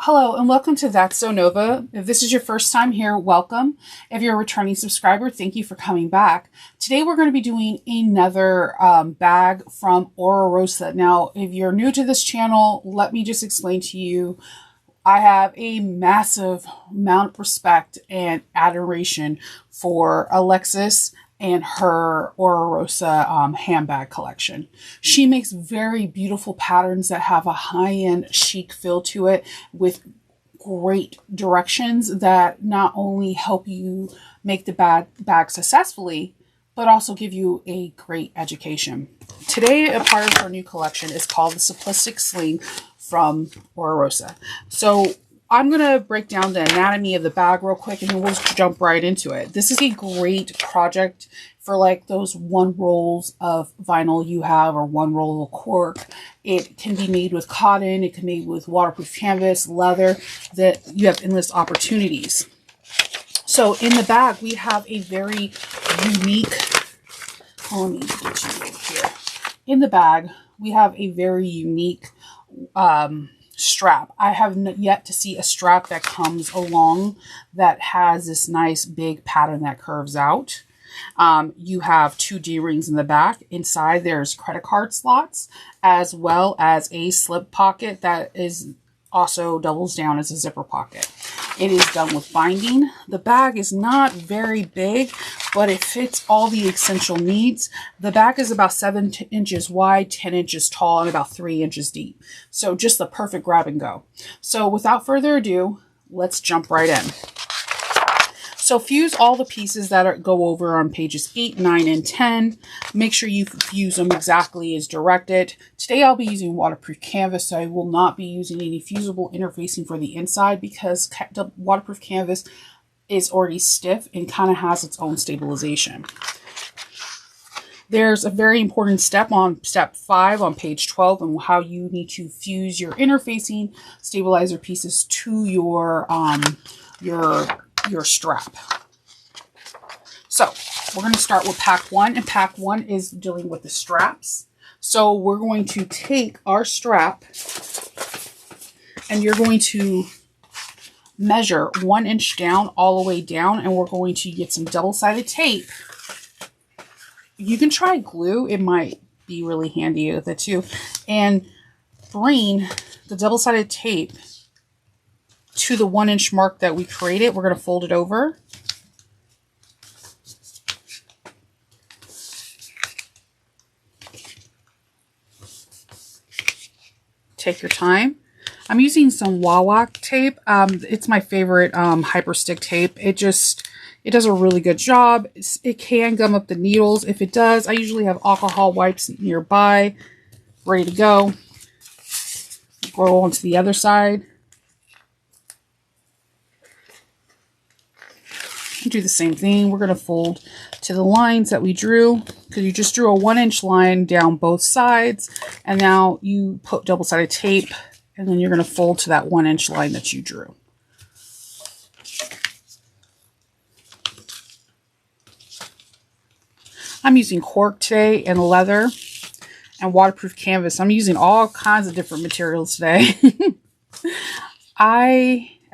Hello and welcome to That's So Nova. If this is your first time here, welcome. If you're a returning subscriber, thank you for coming back. Today we're going to be doing another bag from Oro Rosa. Now, if you're new to this channel, let me just explain to you, I have a massive amount of respect and adoration for Alexis and her Oro Rosa handbag collection. She makes very beautiful patterns that have a high-end chic feel to it with great directions that not only help you make the bag successfully, but also give you a great education. Today, a part of her new collection is called the Simplistic Sling from Oro Rosa. So I'm going to break down the anatomy of the bag real quick and then we'll jump right into it. This is a great project for like those one rolls of vinyl you have or one roll of cork. It can be made with cotton. It can be made with waterproof canvas, leather, that you have endless opportunities. So in the bag, we have a very unique, let me get you over here. In the bag, we have a very unique strap. I have yet to see a strap that comes along that has this nice big pattern that curves out. You have two D-rings in the back. Inside there's credit card slots as well as a slip pocket that is also doubles down as a zipper pocket. It is done with binding. The bag is not very big, but it fits all the essential needs. The bag is about 7 inches wide, 10 inches tall, and about 3 inches deep. So just the perfect grab and go. So without further ado, let's jump right in. So fuse all the pieces that go over on pages 8, 9, and 10. Make sure you fuse them exactly as directed. Today I'll be using waterproof canvas, so I will not be using any fusible interfacing for the inside because the waterproof canvas is already stiff and kind of has its own stabilization. There's a very important step on step 5 on page 12 on how you need to fuse your interfacing stabilizer pieces to your strap. So we're going to start with pack 1, and pack 1 is dealing with the straps. So we're going to take our strap and you're going to measure 1 inch down all the way down, and we're going to get some double-sided tape. You can try glue. It might be really handy with it too. And bring the double-sided tape to the 1 inch mark that we created. We're going to fold it over. Take your time. I'm using some Wawa tape. It's my favorite hyper stick tape. It does a really good job. It can gum up the needles. If it does, I usually have alcohol wipes nearby, ready to go. Go on to the other side. Do the same thing. We're going to fold to the lines that we drew, because you just drew a 1 inch line down both sides, and now you put double-sided tape, and then you're going to fold to that 1 inch line that you drew. I'm using cork today and leather and waterproof canvas. I'm using all kinds of different materials today.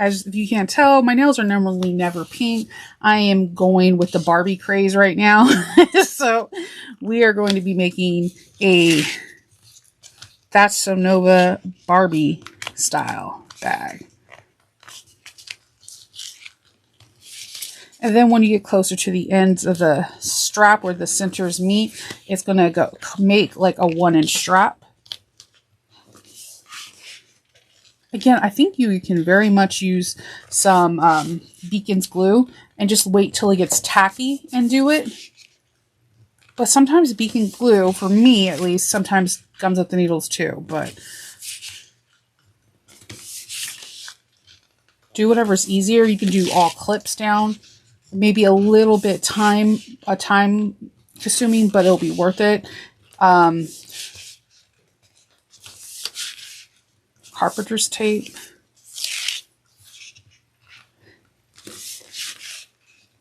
As if you can't tell, my nails are normally never pink. I am going with the Barbie craze right now. So we are going to be making a That's So Nova Barbie style bag. And then when you get closer to the ends of the strap where the centers meet, it's going to make like a 1 inch strap. Again, I think you can very much use some Beacon's glue and just wait till it gets tacky and do it. But sometimes Beacon glue, for me at least, sometimes gums up the needles too. But do whatever's easier. You can do all clips down. Maybe a little bit time consuming, but it'll be worth it. Carpenter's tape.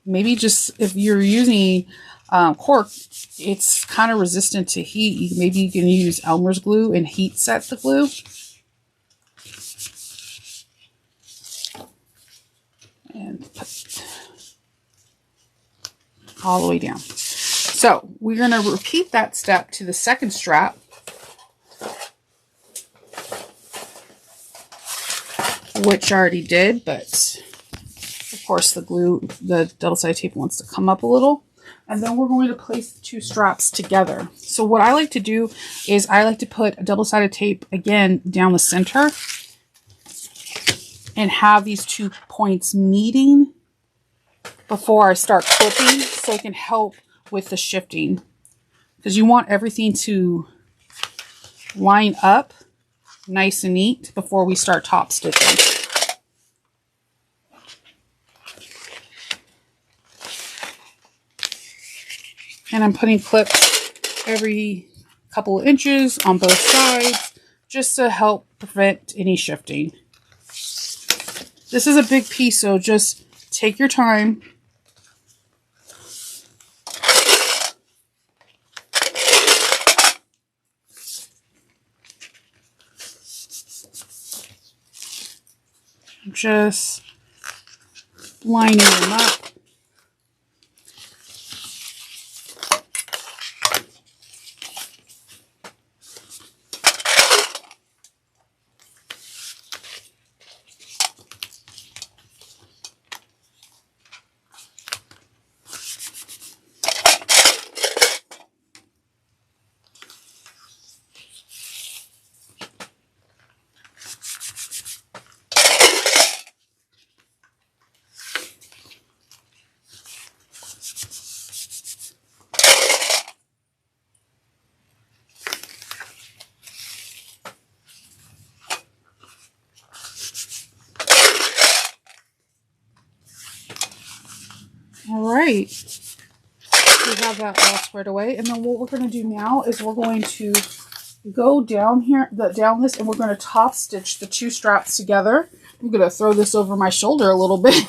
Maybe just if you're using cork, it's kind of resistant to heat. Maybe you can use Elmer's glue and heat set the glue. and put all the way down. So we're going to repeat that step to the second strap, which I already did, but of course the double-sided tape wants to come up a little. And then we're going to place the two straps together. So what I like to do is I like to put a double-sided tape again down the center and have these 2 points meeting before I start clipping, so it can help with the shifting. Because you want everything to line up nice and neat before we start top stitching. And I'm putting clips every couple of inches on both sides just to help prevent any shifting. This is a big piece, so just take your time. Just lining them up. All right, we have that all squared away, and then what we're going to do now is we're going to go down here, down this, and we're going to top stitch the two straps together. I'm going to throw this over my shoulder a little bit,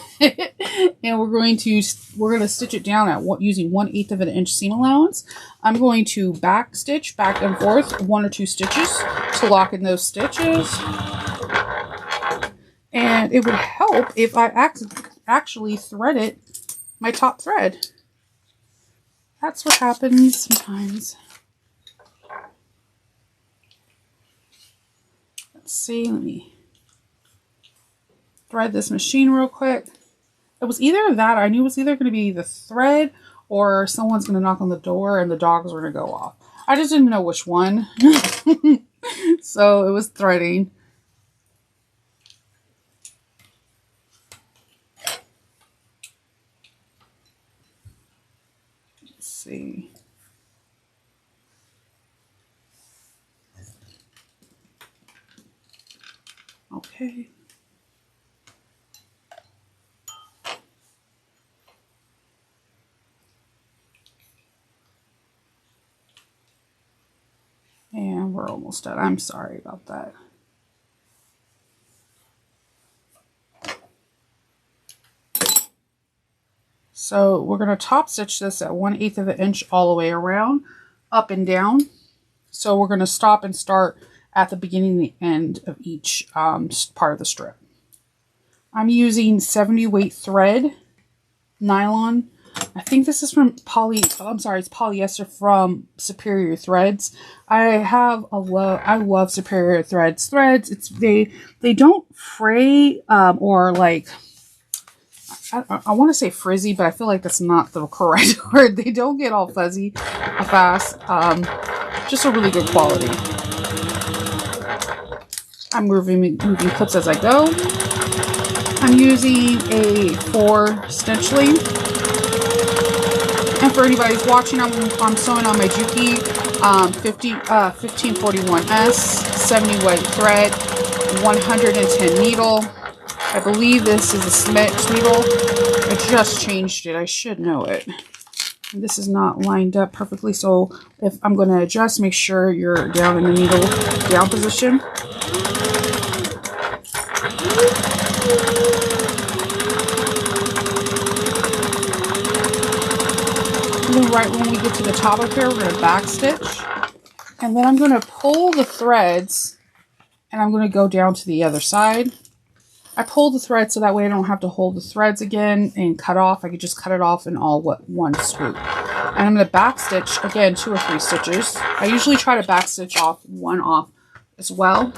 and we're going to stitch it down at using 1/8 of an inch seam allowance. I'm going to back stitch back and forth 1 or 2 stitches to lock in those stitches, and it would help if I actually threaded my top thread. That's what happens sometimes. Let's see, let me thread this machine real quick. It was either that, I knew it was either going to be the thread or someone's going to knock on the door and the dogs were going to go off. I just didn't know which one. So it was threading. See. Okay. And we're almost done. I'm sorry about that. So we're going to top stitch this at 1/8 of an inch all the way around, up and down. So we're going to stop and start at the beginning and the end of each part of the strip. I'm using 70 weight thread, nylon. I think this is from it's polyester from Superior Threads. I love Superior Threads. They don't fray or like, I want to say frizzy, but I feel like that's not the correct word. They don't get all fuzzy fast. Just a really good quality. I'm moving clips as I go. I'm using a 4 stitch length. And for anybody who's watching, I'm sewing on my Juki 1541S, 70 weight thread, 110 needle. I believe this is a Smith needle. I just changed it. I should know it. And this is not lined up perfectly, so if I'm going to adjust, make sure you're down in the needle down position. And then right when we get to the top of here, we're going to back stitch. And then I'm going to pull the threads and I'm going to go down to the other side. I pulled the thread so that way I don't have to hold the threads again and cut off. I could just cut it off in all one swoop. And I'm going to back stitch again 2 or 3 stitches. I usually try to back stitch off 1 off as well.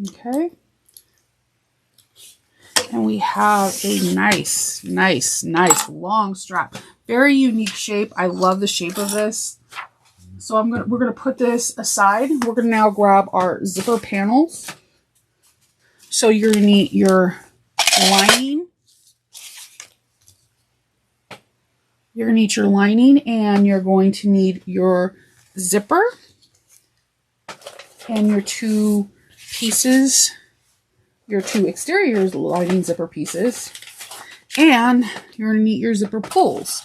Okay. And we have a nice long strap. Very unique shape. I love the shape of this. So we're gonna put this aside. We're gonna now grab our zipper panels. So you're gonna need your lining. You're gonna need your lining, and you're going to need your zipper and your 2 pieces, your 2 exterior lining zipper pieces, and you're going to need your zipper pulls.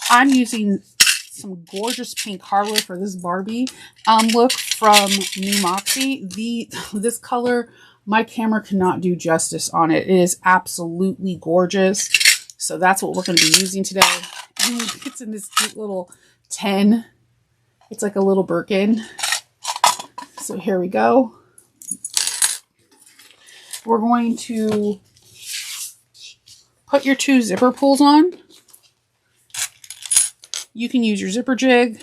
I'm using some gorgeous pink hardware for this Barbie look from New Moxie. This color, my camera cannot do justice on it. It is absolutely gorgeous. So that's what we're going to be using today. And it's in this cute little tin. It's like a little Birkin. So here we go. We're going to put your 2 zipper pulls on. You can use your zipper jig.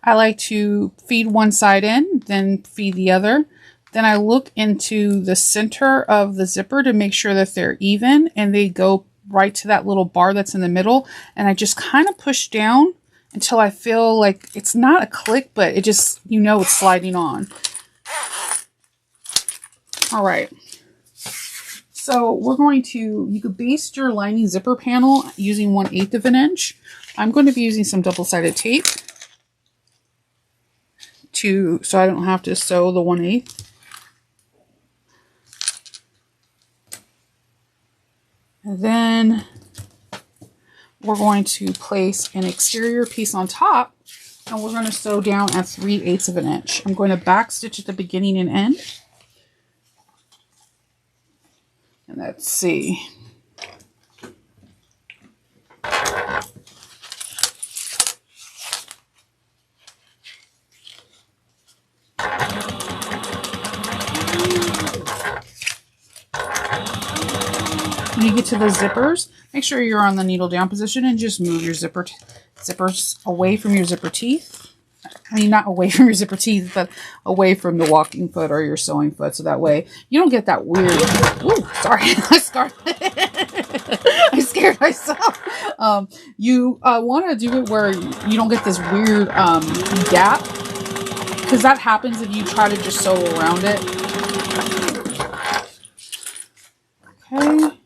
I like to feed one side in, then feed the other. Then I look into the center of the zipper to make sure that they're even and they go right to that little bar that's in the middle. And I just kind of push down until I feel like it's not a click, but it just, you know, it's sliding on. All right. So we're going to, you could baste your lining zipper panel using 1/8 of an inch. I'm going to be using some double-sided tape so I don't have to sew the 1/8. And then we're going to place an exterior piece on top, and we're going to sew down at 3/8 of an inch. I'm going to back stitch at the beginning and end. And let's see. When you get to the zippers, make sure you're on the needle down position and just move your zippers away from your zipper teeth. I mean, not away from your zipper teeth, but away from the walking foot or your sewing foot. So that way you don't get that weird, ooh, sorry, I scared myself. You want to do it where you don't get this weird gap, because that happens if you try to just sew around it. Okay.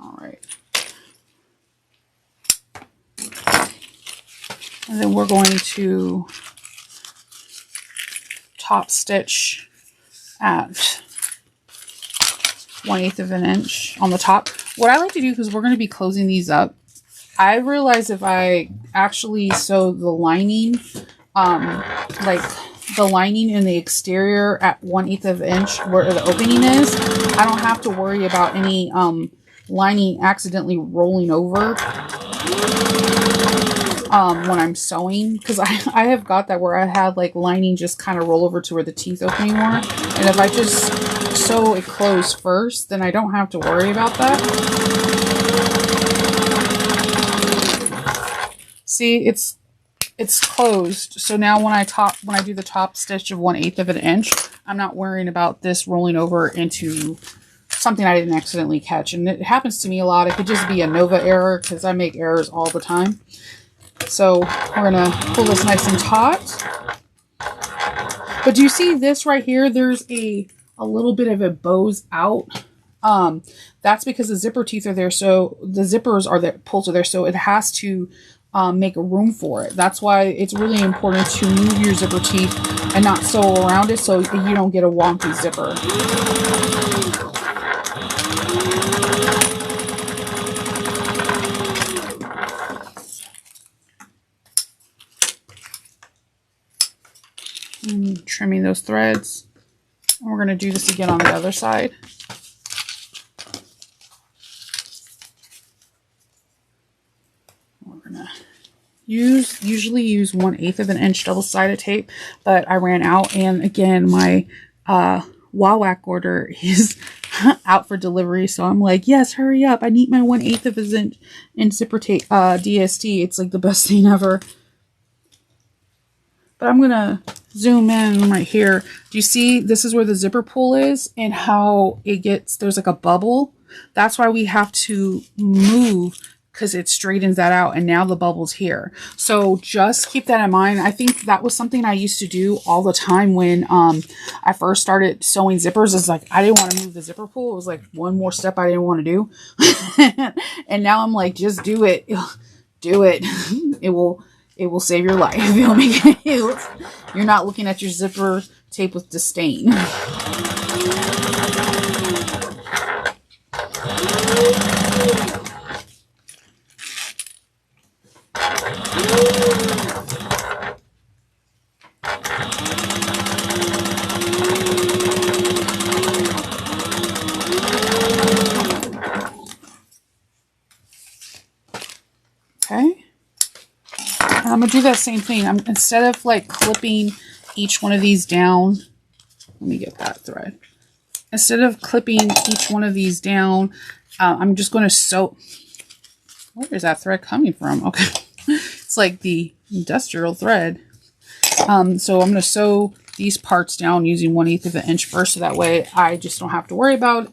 All right. And then we're going to top stitch at 1/8 of an inch on the top. What I like to do, because we're going to be closing these up, I realize if I actually sew the lining, like the lining in the exterior at 1/8 of an inch where the opening is, I don't have to worry about any lining accidentally rolling over when I'm sewing, because I have got that where I had like lining just kind of roll over to where the teeth opening were, and if I just sew it closed first, then I don't have to worry about that. See, it's closed. So now when I do the top stitch of 1/8 of an inch, I'm not worrying about this rolling over into something I didn't accidentally catch. And it happens to me a lot. It could just be a Nova error, because I make errors all the time. So we're gonna pull this nice and taut. But do you see this right here? There's a little bit of it bows out. That's because the zipper teeth are there. So the zippers are there, pulls are there. So it has to make room for it. That's why it's really important to move your zipper teeth and not sew around it so you don't get a wonky zipper. And trimming those threads. And we're going to do this again on the other side. We're going to usually use 1/8 of an inch double-sided tape, but I ran out, and again my Wawak order is out for delivery, so I'm like, yes, hurry up, I need my 1/8 of an inch in zipper tape DST. It's like the best thing ever. But I'm gonna zoom in right here. Do you see this is where the zipper pull is and how it gets, there's like a bubble? That's why we have to move, because it straightens that out, and now the bubble's here. So just keep that in mind. I think that was something I used to do all the time when I first started sewing zippers. Is like I didn't want to move the zipper pull. It was like one more step I didn't want to do. And now I'm like, just do it. Do it. It will save your life. It'll make it, you're not looking at your zipper tape with disdain. Okay. I'm going to do that same thing. Instead of like clipping each one of these down, let me get that thread. Instead of clipping each one of these down, I'm just going to sew. Where is that thread coming from? Okay. It's like the industrial thread. So I'm going to sew these parts down using 1/8 of an inch first, so that way I just don't have to worry about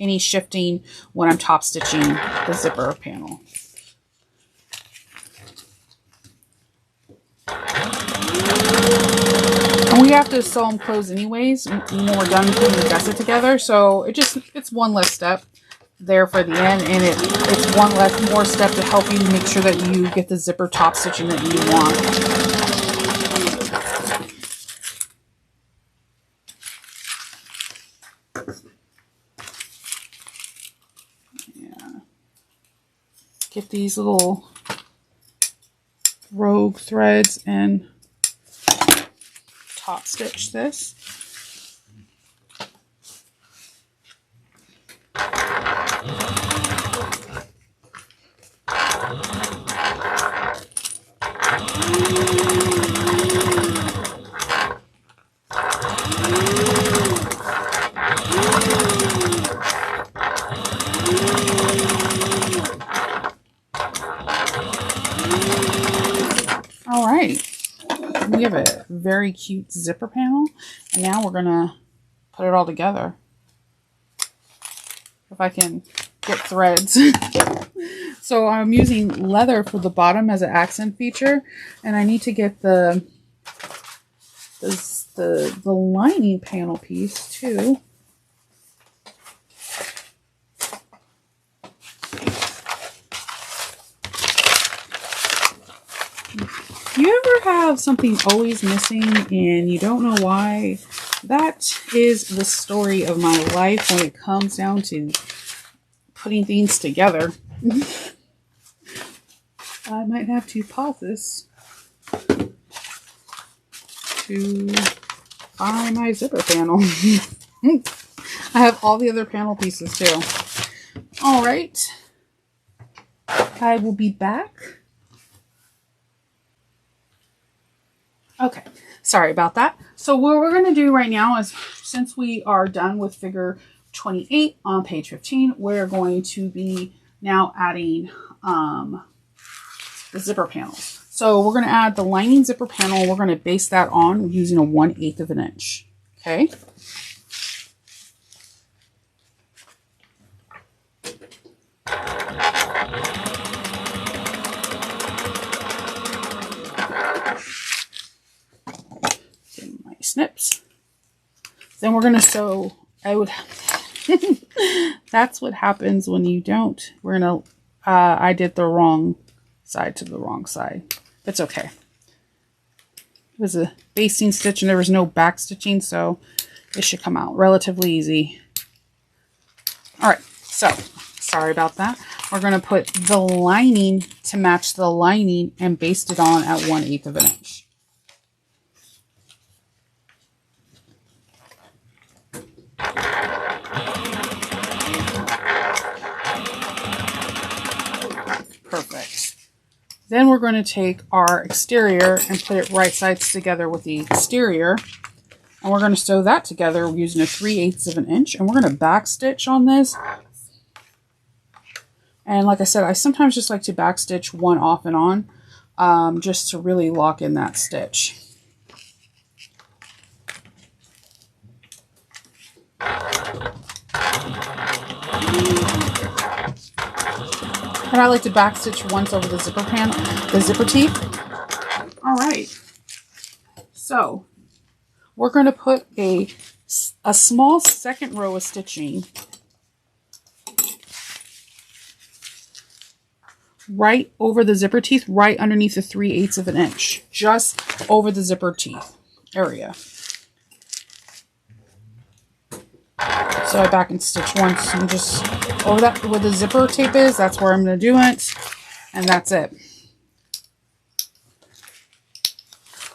any shifting when I'm top stitching the zipper panel. And we have to sew them closed anyways when we're done putting the gusset together. So it's one less step there for the end, and it's one more step to help you make sure that you get the zipper top stitching that you want. Yeah. Get these little rogue threads and top stitch this. All right. We have a very cute zipper panel, and now we're gonna put it all together. If I can get threads. So I'm using leather for the bottom as an accent feature, and I need to get the lining panel piece too. You ever have something always missing and you don't know why? That is the story of my life when it comes down to putting things together. I might have to pause this to find my zipper panel. I have all the other panel pieces too. All right. I will be back. Okay, sorry about that. So what we're going to do right now is, since we are done with figure 28 on page 15, we're going to be now adding the zipper panels. So we're going to add the lining zipper panel. We're going to base that on using a 1/8 of an inch. Okay. snips. Then we're going to sew. That's what happens when you don't. We're going to, I did the wrong side to the wrong side. It's okay. It was a basting stitch and there was no back stitching, so it should come out relatively easy. All right, so sorry about that. We're going to put the lining to match the lining and baste it on at 1/8 of an inch. Perfect. Then we're going to take our exterior and put it right sides together with the exterior. And we're going to sew that together using a 3/8 of an inch. And we're going to back stitch on this. And like I said, I sometimes just like to back stitch one off and on, just to really lock in that stitch. And I like to back stitch once over the zipper panel, the zipper teeth. All right. So we're going to put a small second row of stitching right over the zipper teeth, right underneath the 3/8 of an inch, just over the zipper teeth area. So I back and stitch once and just over that where the zipper tape is, that's where I'm going to do it. And that's it.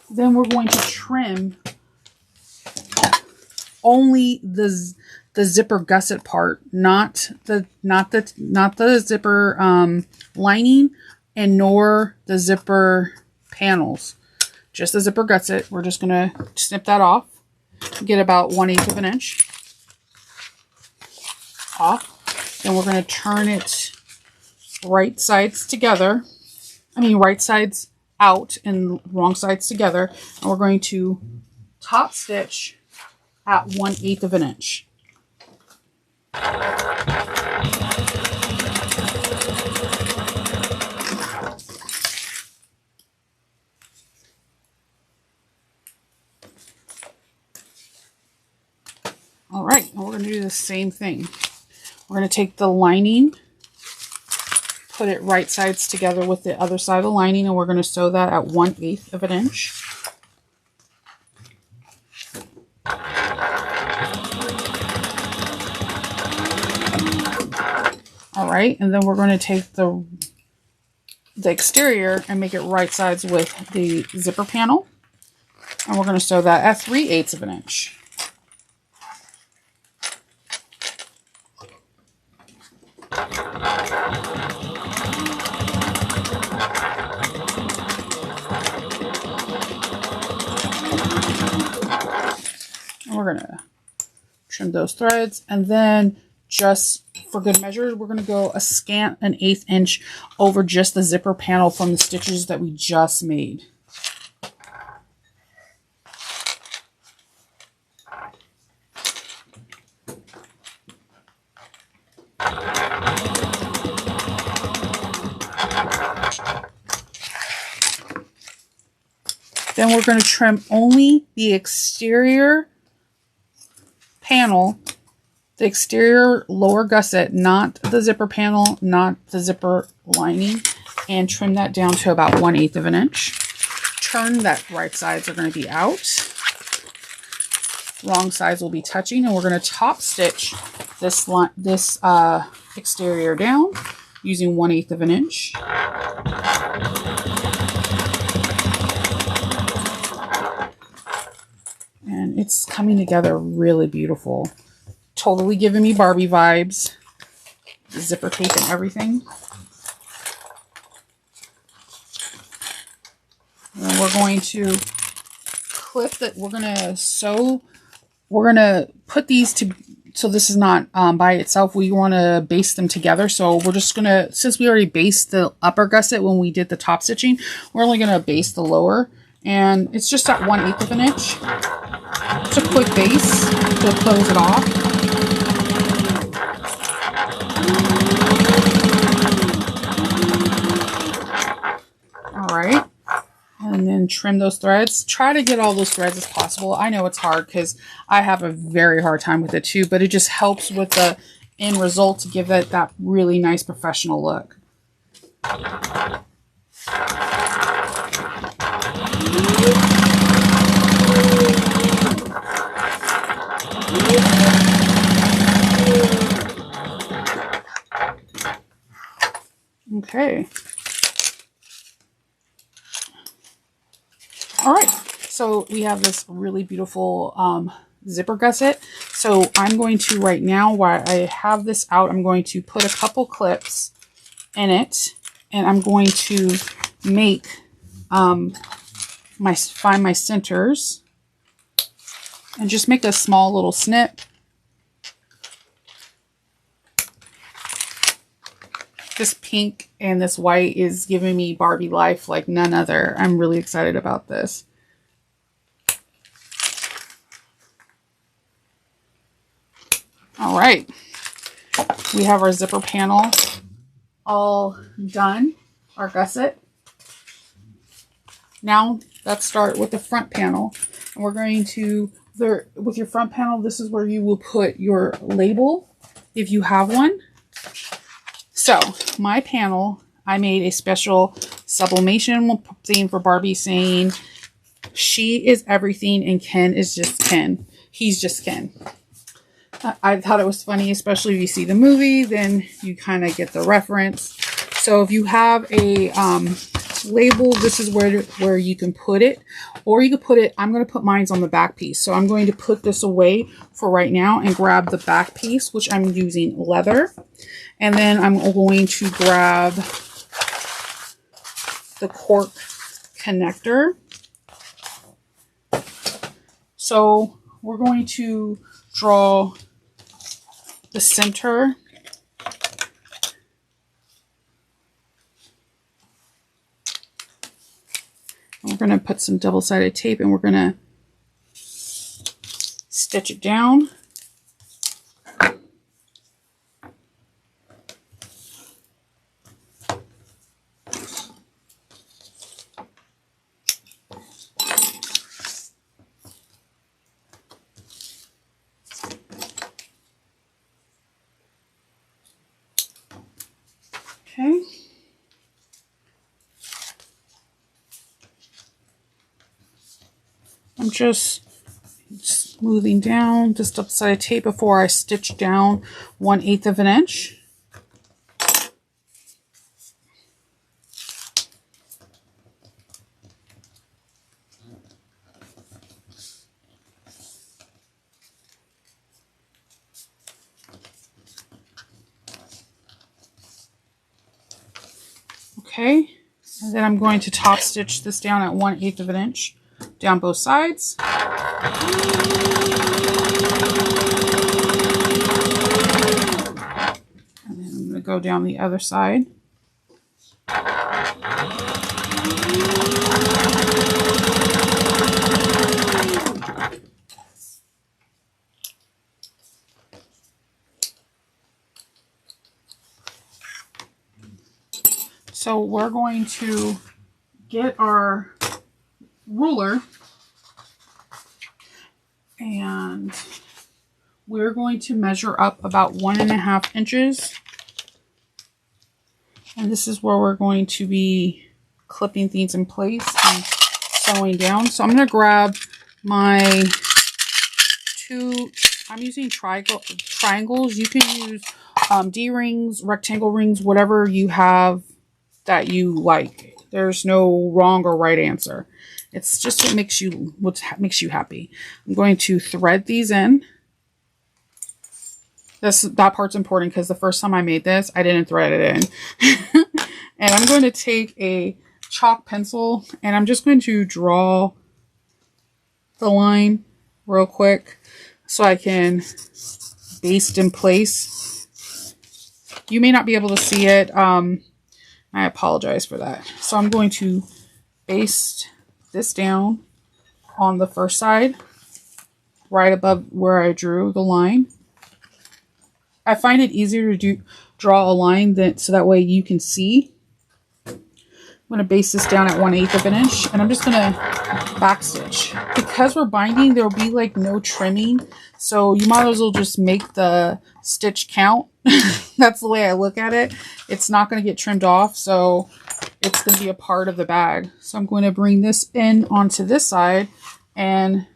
Then we're going to trim only the zipper gusset part, not the zipper lining, and nor the zipper panels. Just the zipper gusset. We're just going to snip that off. Get about 1/8 of an inch off. Then we're going to turn it right sides together. I mean right sides out and wrong sides together. And we're going to top stitch at 1/8 of an inch. All right, and we're going to do the same thing. We're going to take the lining, put it right sides together with the other side of the lining, and we're going to sew that at 1/8 of an inch. All right, and then we're going to take the exterior and make it right sides with the zipper panel, and we're going to sew that at 3/8 of an inch. We're going to trim those threads, and then just for good measure, we're going to go a scant 1/8 inch over just the zipper panel from the stitches that we just made. Then we're going to trim only the exterior panel, the exterior lower gusset, not the zipper panel, not the zipper lining, and trim that down to about 1/8 of an inch. Turn that right sides are going to be out. Wrong sides will be touching, and we're going to top stitch this exterior down using 1/8 of an inch. And it's coming together really beautiful. Totally giving me Barbie vibes. The zipper tape and everything. And we're going to clip that. We're going to sew. We're going to put these to, so this is not by itself. We want to baste them together. So we're just going to, since we already basted the upper gusset when we did the top stitching, we're only going to baste the lower. And it's just at 1/8 of an inch. It's a quick base to close it off. All right. And then and trim those threads. Try to get all those threads as possible. I know it's hard because I have a very hard time with it too, but it just helps with the end result to give it that really nice professional look. Okay. All right. So we have this really beautiful zipper gusset. So I'm going to right now, while I have this out, I'm going to put a couple clips in it, and I'm going to make find my centers and just make a small little snip. This pink and this white is giving me Barbie life like none other. I'm really excited about this. All right. We have our zipper panel all done, our gusset. Now let's start with the front panel. And we're going to, with your front panel, this is where you will put your label if you have one. So my panel, I made a special sublimation thing for Barbie saying, she is everything and Ken is just Ken. He's just Ken. I thought it was funny, especially if you see the movie, then you kind of get the reference. So if you have a label, this is where you can put it, or you could put it, I'm going to put mine on the back piece. So I'm going to put this away for right now and grab the back piece, which I'm using leather. And then I'm going to grab the cork connector. So we're going to draw the center. And we're going to put some double-sided tape and we're going to stitch it down. Okay. I'm just smoothing down just double-sided tape before I stitch down 1/8 of an inch. Okay, and then I'm going to top stitch this down at 1/8 of an inch down both sides. And then I'm going to go down the other side. So we're going to get our ruler and we're going to measure up about 1.5 inches. And this is where we're going to be clipping things in place and sewing down. So I'm going to grab my I'm using triangles. You can use D-rings, rectangle rings, whatever you have that you like. There's no wrong or right answer. It's just what makes you happy. I'm going to thread these in. That part's important because the first time I made this, I didn't thread it in. And I'm going to take a chalk pencil and I'm just going to draw the line real quick so I can baste in place. You may not be able to see it. I apologize for that. So I'm going to baste this down on the first side, right above where I drew the line. I find it easier to draw a line so that way you can see. I'm going to base this down at 1/8 of an inch, and I'm just going to backstitch. Because we're binding, there'll be like no trimming, so you might as well just make the stitch count. That's the way I look at it. It's not going to get trimmed off, so it's going to be a part of the bag. So I'm going to bring this in onto this side and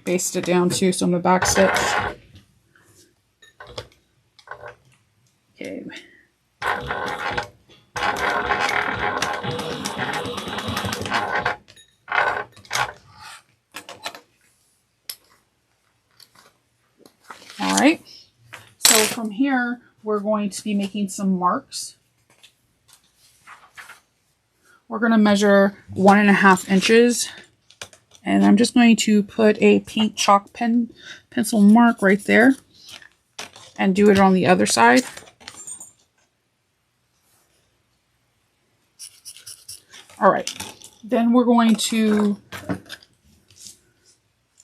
baste it down too, so I'm going to backstitch. Okay. All right, so from here, we're going to be making some marks. We're going to measure 1.5 inches, and I'm just going to put a pink chalk pencil mark right there and do it on the other side. All right, then we're going to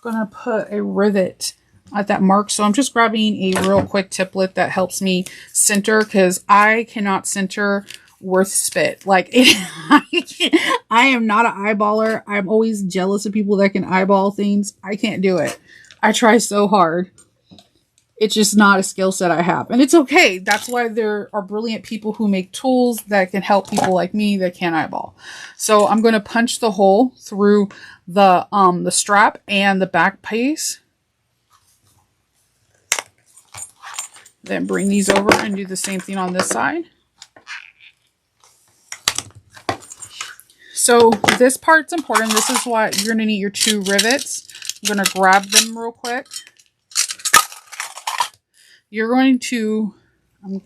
put a rivet at that mark. So I'm just grabbing a real quick template that helps me center, because I cannot center worth spit. Like I am not an eyeballer. I'm always jealous of people that can eyeball things. I can't do it. I try so hard. It's just not a skill set I have. And it's okay. That's why there are brilliant people who make tools that can help people like me that can't eyeball. So I'm going to punch the hole through the strap and the back piece. Then bring these over and do the same thing on this side. So this part's important. This is why you're going to need your 2 rivets. I'm going to grab them real quick. I'm going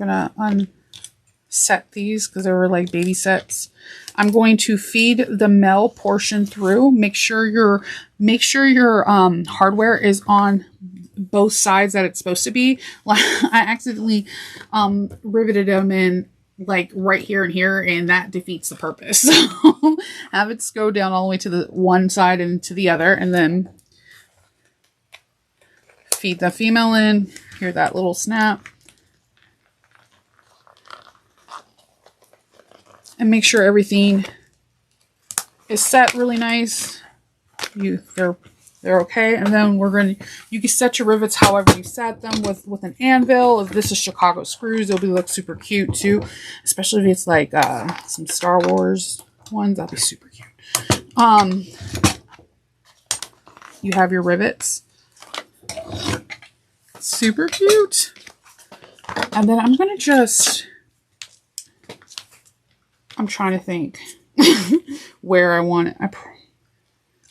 to unset these because they were like baby sets. I'm going to feed the male portion through. Make sure your hardware is on both sides that it's supposed to be. I accidentally riveted them in like right here and here, and that defeats the purpose. So have it go down all the way to the one side and to the other, and then feed the female in. Hear that little snap. And make sure everything is set really nice. They're okay. And then you can set your rivets however you set them with an anvil. If this is Chicago screws, it'll look super cute too. Especially if it's like some Star Wars ones, that'll be super cute. You have your rivets. Super cute. And then I'm going to I'm trying to think where I want it.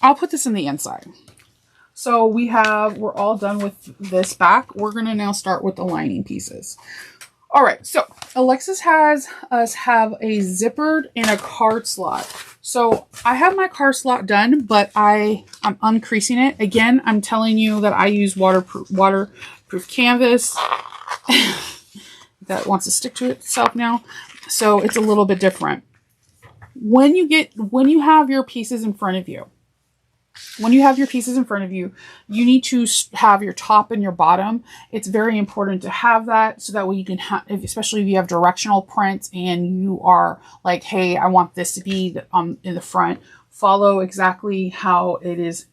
I'll put this in the inside. So we're all done with this back. We're going to now start with the lining pieces. All right. So Alexis has us have a zippered and a card slot. So I have my card slot done, but I'm uncreasing it. Again, I'm telling you that I use waterproof canvas that wants to stick to itself now. So it's a little bit different. When you have your pieces in front of you, you need to have your top and your bottom. It's very important to have that, so that way you can have, especially if you have directional prints and you are like, hey, I want this to be in the front, follow exactly how it is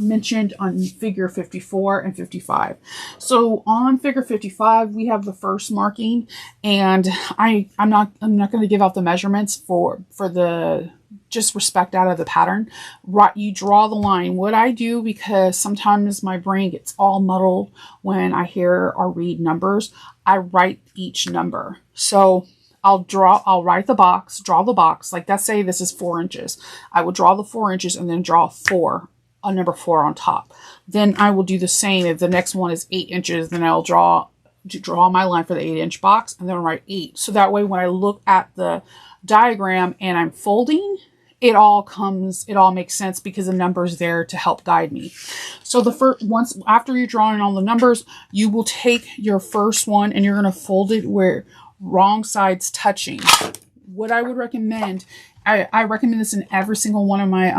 mentioned on figure 54 and 55. So on figure 55, we have the first marking, and I'm not going to give out the measurements for the just respect out of the pattern. Right, you draw the line. What I do, because sometimes my brain gets all muddled when I hear or read numbers, I write each number. So I'll write the box, draw the box. Like, let's say this is 4 inches. I will draw the 4 inches and then draw a number 4 on top. Then I will do the same. If the next one is 8 inches, then I'll draw my line for the 8-inch box and then write 8. So that way, when I look at the diagram and I'm folding, it all makes sense because the number's there to help guide me. So after you're drawing all the numbers, you will take your first one and you're going to fold it where wrong side's touching. What I would recommend I recommend this in every single one of my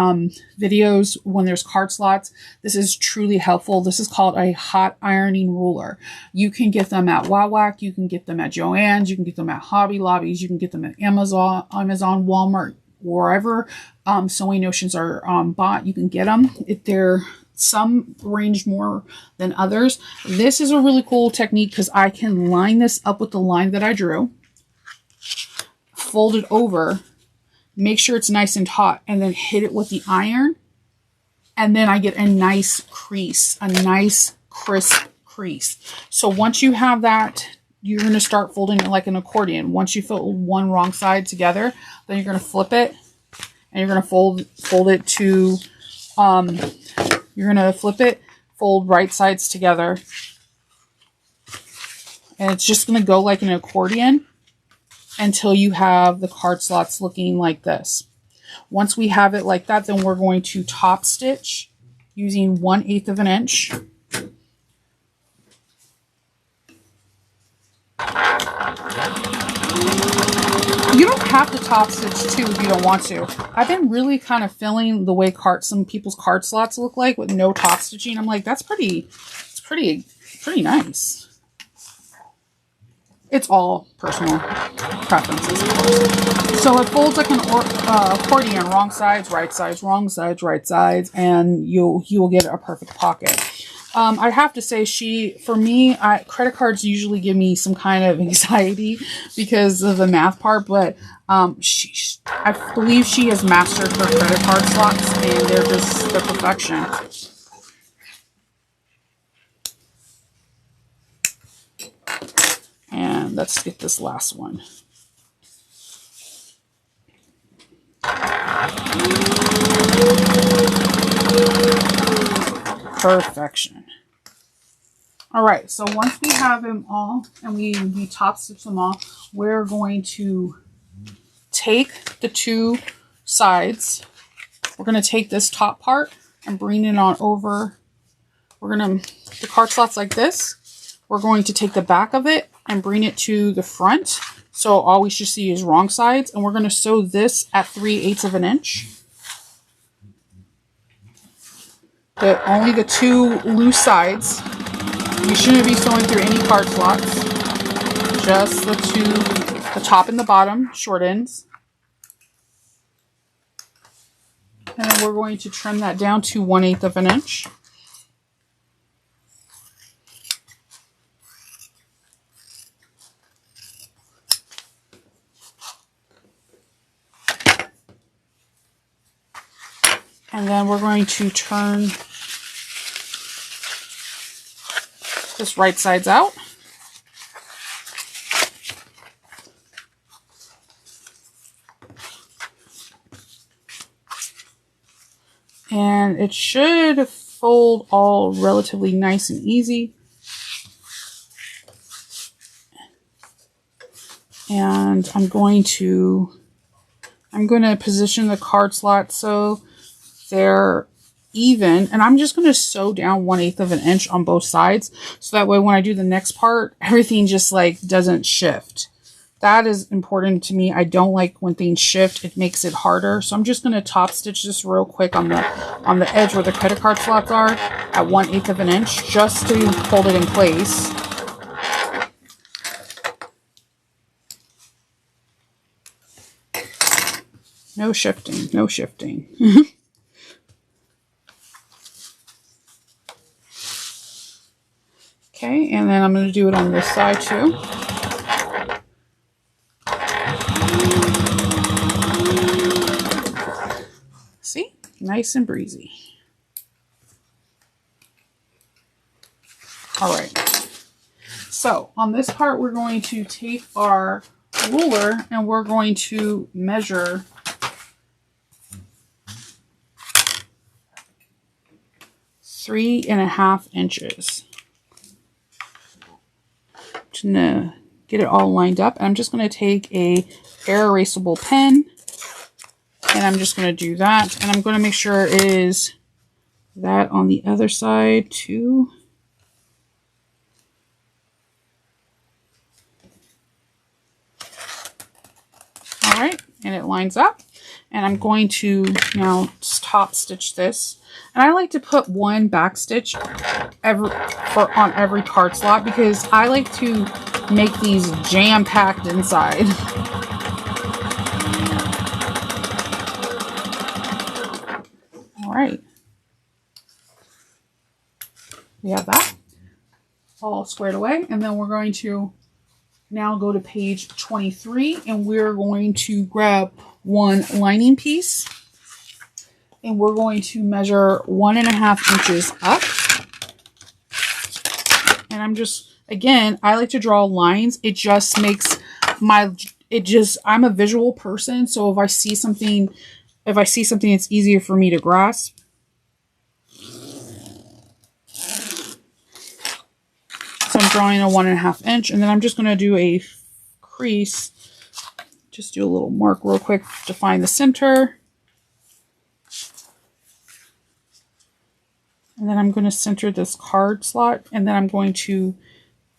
videos when there's card slots. This is truly helpful. This is called a hot ironing ruler. You can get them at Wawac, you can get them at Joann's, you can get them at Hobby Lobbies, you can get them at Amazon, Walmart, wherever sewing notions are bought. You can get them. Some range more than others. This is a really cool technique because I can line this up with the line that I drew, fold it over, make sure it's nice and taut, and then hit it with the iron. And then I get a nice crease, a nice crisp crease. So once you have that, you're going to start folding it like an accordion. Once you fold one wrong side together, then you're going to flip it and you're going to fold it to, you're going to flip it, fold right sides together. And it's just going to go like an accordion until you have the card slots looking like this. Once we have it like that, then we're going to top stitch using 1/8 of an inch. You don't have to top stitch too if you don't want to. I've been really kind of feeling the way some people's card slots look like with no top stitching. I'm like, it's pretty nice. It's all personal preferences, of course. So it folds like an accordion, wrong sides, right sides, wrong sides, right sides, and you will get a perfect pocket. I have to say, for me, credit cards usually give me some kind of anxiety because of the math part, but I believe she has mastered her credit card slots, and they're perfection. And let's get this last one. Perfection. All right, so once we have them all and we top stitch them all, we're going to take the two sides. We're going to take this top part and bring it on over. The card slots like this. We're going to take the back of it and bring it to the front. So all we should see is wrong sides. And we're going to sew this at 3/8 of an inch. Only the two loose sides. You shouldn't be sewing through any card slots. Just the top and the bottom, short ends. And then we're going to trim that down to 1/8 of an inch. And then we're going to turn this right sides out. And it should fold all relatively nice and easy. And I'm going to position the card slots so they're even, and I'm just going to sew down 1/8 of an inch on both sides, so that way when I do the next part, everything just like doesn't shift. That is important to me. I don't like when things shift. It makes it harder. So I'm just going to top stitch this real quick on the edge where the credit card slots are at 1/8 of an inch, just to hold it in place. No shifting, no shifting. Okay, and then I'm going to do it on this side too. See? Nice and breezy. All right. So on this part, we're going to take our ruler and we're going to measure 3.5 inches. I'm going to get it all lined up. And I'm just going to take a air erasable pen and I'm just going to do that. And I'm going to make sure it is that on the other side too. All right, and it lines up. And I'm going to now top stitch this. And I like to put one back stitch on every card slot because I like to make these jam-packed inside. All right. We have that all squared away. And then we're going to now go to page 23 and we're going to grab one lining piece and we're going to measure 1.5 inches up. And I'm just, again, I like to draw lines. It just makes I'm a visual person. So if I see something, it's easier for me to grasp. So I'm drawing a 1.5 inch, and then I'm just going to do a crease. Just do a little mark real quick to find the center. And then I'm going to center this card slot, and then I'm going to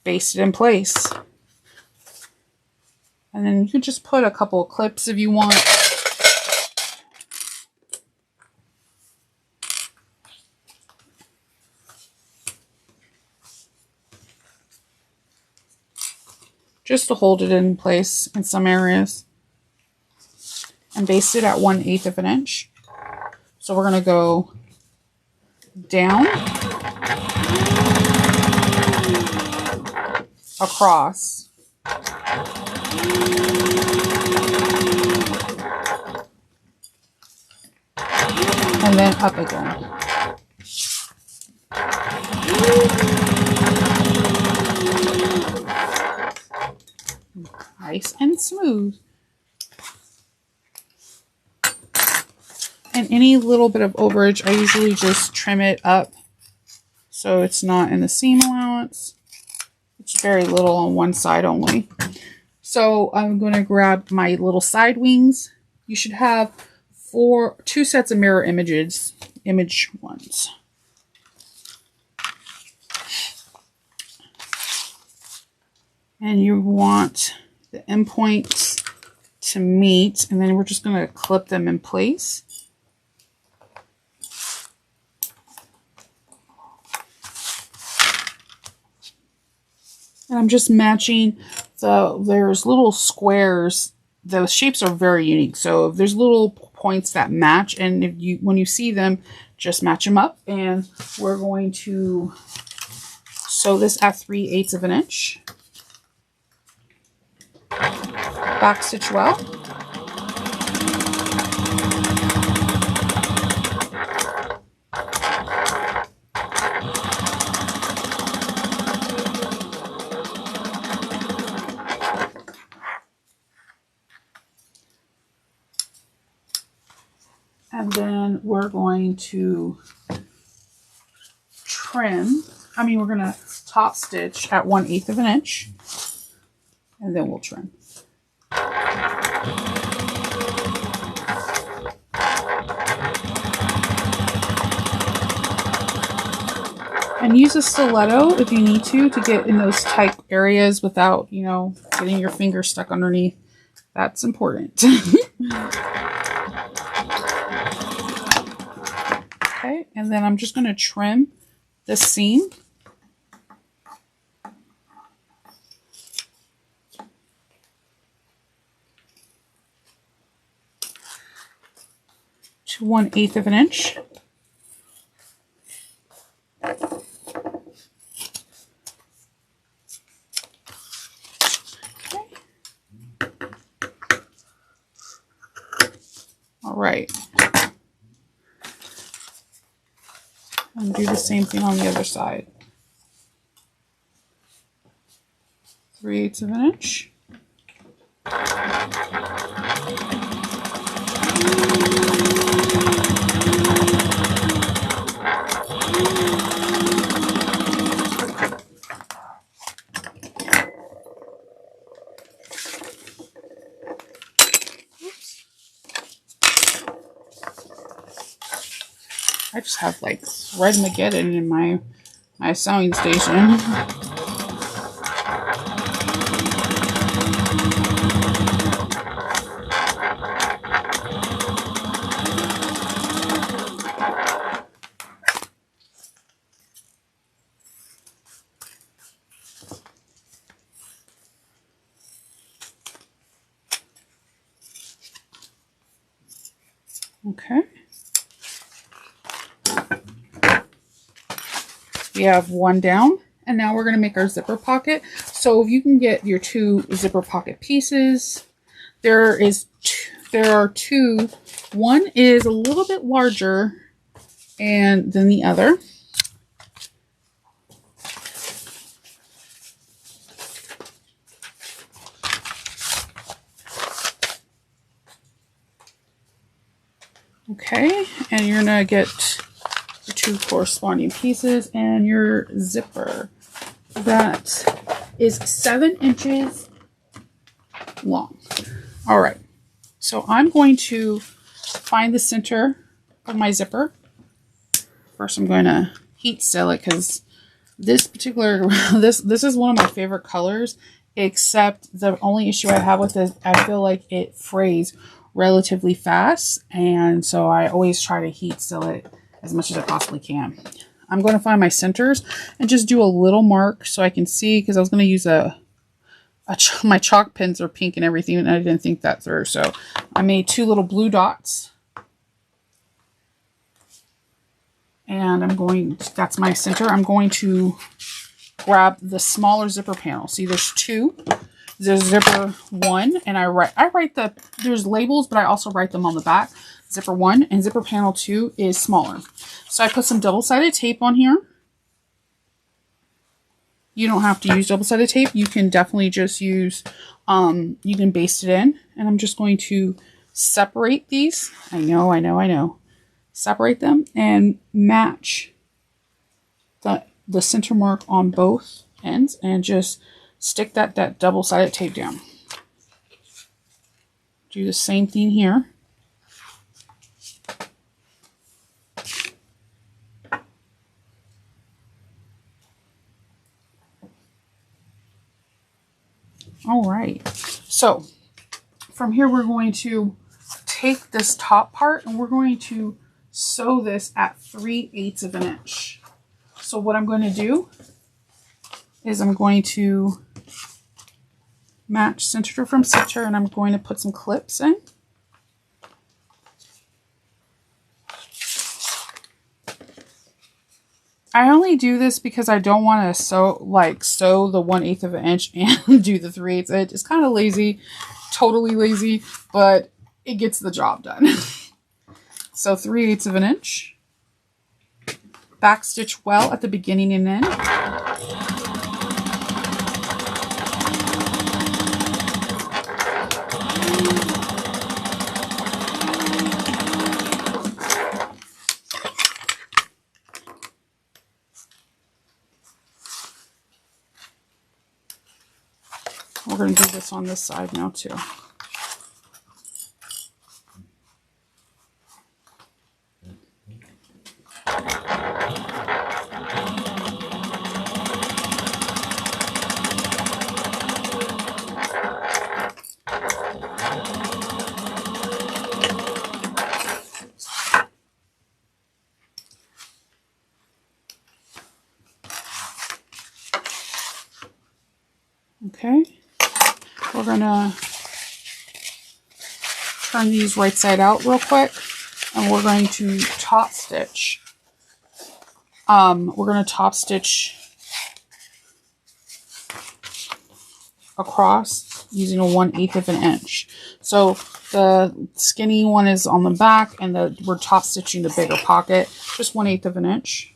baste it in place. And then you can just put a couple of clips if you want. Just to hold it in place in some areas. And baste it at 1/8 of an inch. So we're going to go down, across, and then up again. Nice and smooth. And any little bit of overage, I usually just trim it up so it's not in the seam allowance. It's very little on one side only. So I'm going to grab my little side wings. You should have 2 sets of mirror image ones. And you want the end points to meet, and then we're just going to clip them in place. And I'm just matching there's little squares. The shapes are very unique. So if there's little points that match, and when you see them, just match them up. And we're going to sew this at 3/8 of an inch. Back stitch well. And then we're going to we're going to top stitch at 1/8 of an inch, and then we'll trim. And use a stiletto if you need to get in those tight areas without, getting your finger stuck underneath. That's important. Okay, and then I'm just going to trim the seam. To 1/8 of an inch. All right. And do the same thing on the other side. 3/8 of an inch. I just have like Threadmageddon in my sewing station. Okay. We have one down, and now we're going to make our zipper pocket. So you can get your 2 zipper pocket pieces. There are 2. One is a little bit larger than the other. Okay, and you're going to get the 2 corresponding pieces and your zipper. That is 7 inches long. All right, so I'm going to find the center of my zipper. First, I'm going to heat seal it because this particular, this is one of my favorite colors, except the only issue I have with it, I feel like it frays relatively fast, and so I always try to heat seal it as much as I possibly can. I'm going to find my centers and just do a little mark so I can see, because I was going to use my chalk pens are pink and everything, and I didn't think that through. So I made 2 little blue dots, and that's my center. I'm going to grab the smaller zipper panel. See, there's 2. There's zipper 1, and I write there's labels, but I also write them on the back. Zipper 1 and zipper panel 2 is smaller. So I put some double-sided tape on here. You don't have to use double-sided tape. You can definitely just use, you can baste it in. And I'm just going to separate these. I know. Separate them and match the center mark on both ends, and just stick that double-sided tape down. Do the same thing here. All right, so from here we're going to take this top part and we're going to sew this at 3/8 of an inch. So what I'm going to do is I'm going to match center from center, and I'm going to put some clips in. I only do this because I don't want to sew the 1/8 of an inch and do the 3/8 inch. It's kind of lazy, totally lazy, but it gets the job done. So 3/8 of an inch. Back stitch well at the beginning and end. We're going to do this on this side now too. Okay, we're going to turn these right side out real quick, and we're going to top stitch. We're going to top stitch across using a 1/8 of an inch. So the skinny one is on the back, and we're top stitching the bigger pocket, just 1/8 of an inch.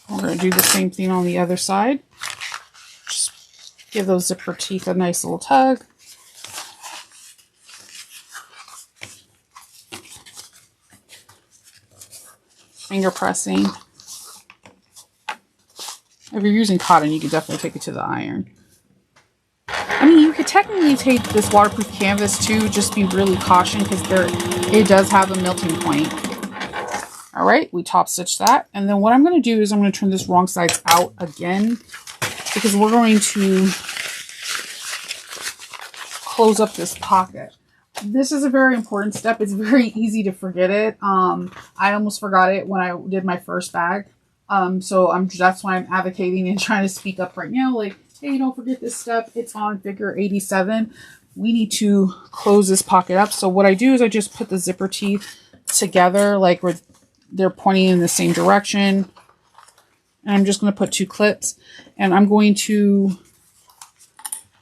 We're going to do the same thing on the other side. Just give those zipper teeth a nice little tug. Finger pressing. If you're using cotton, you can definitely take it to the iron. I mean, you could technically take this waterproof canvas too, just be really cautious because it does have a melting point. All right, we top stitch that. And then what I'm going to do is I'm going to turn this wrong sides out again, because we're going to close up this pocket. This is a very important step. It's very easy to forget it. I almost forgot it when I did my first bag. So that's why I'm advocating and trying to speak up right now. Like, hey, don't forget this step. It's on figure 87. We need to close this pocket up. So what I do is I just put the zipper teeth together, like they're pointing in the same direction. And I'm just going to put 2 clips, and I'm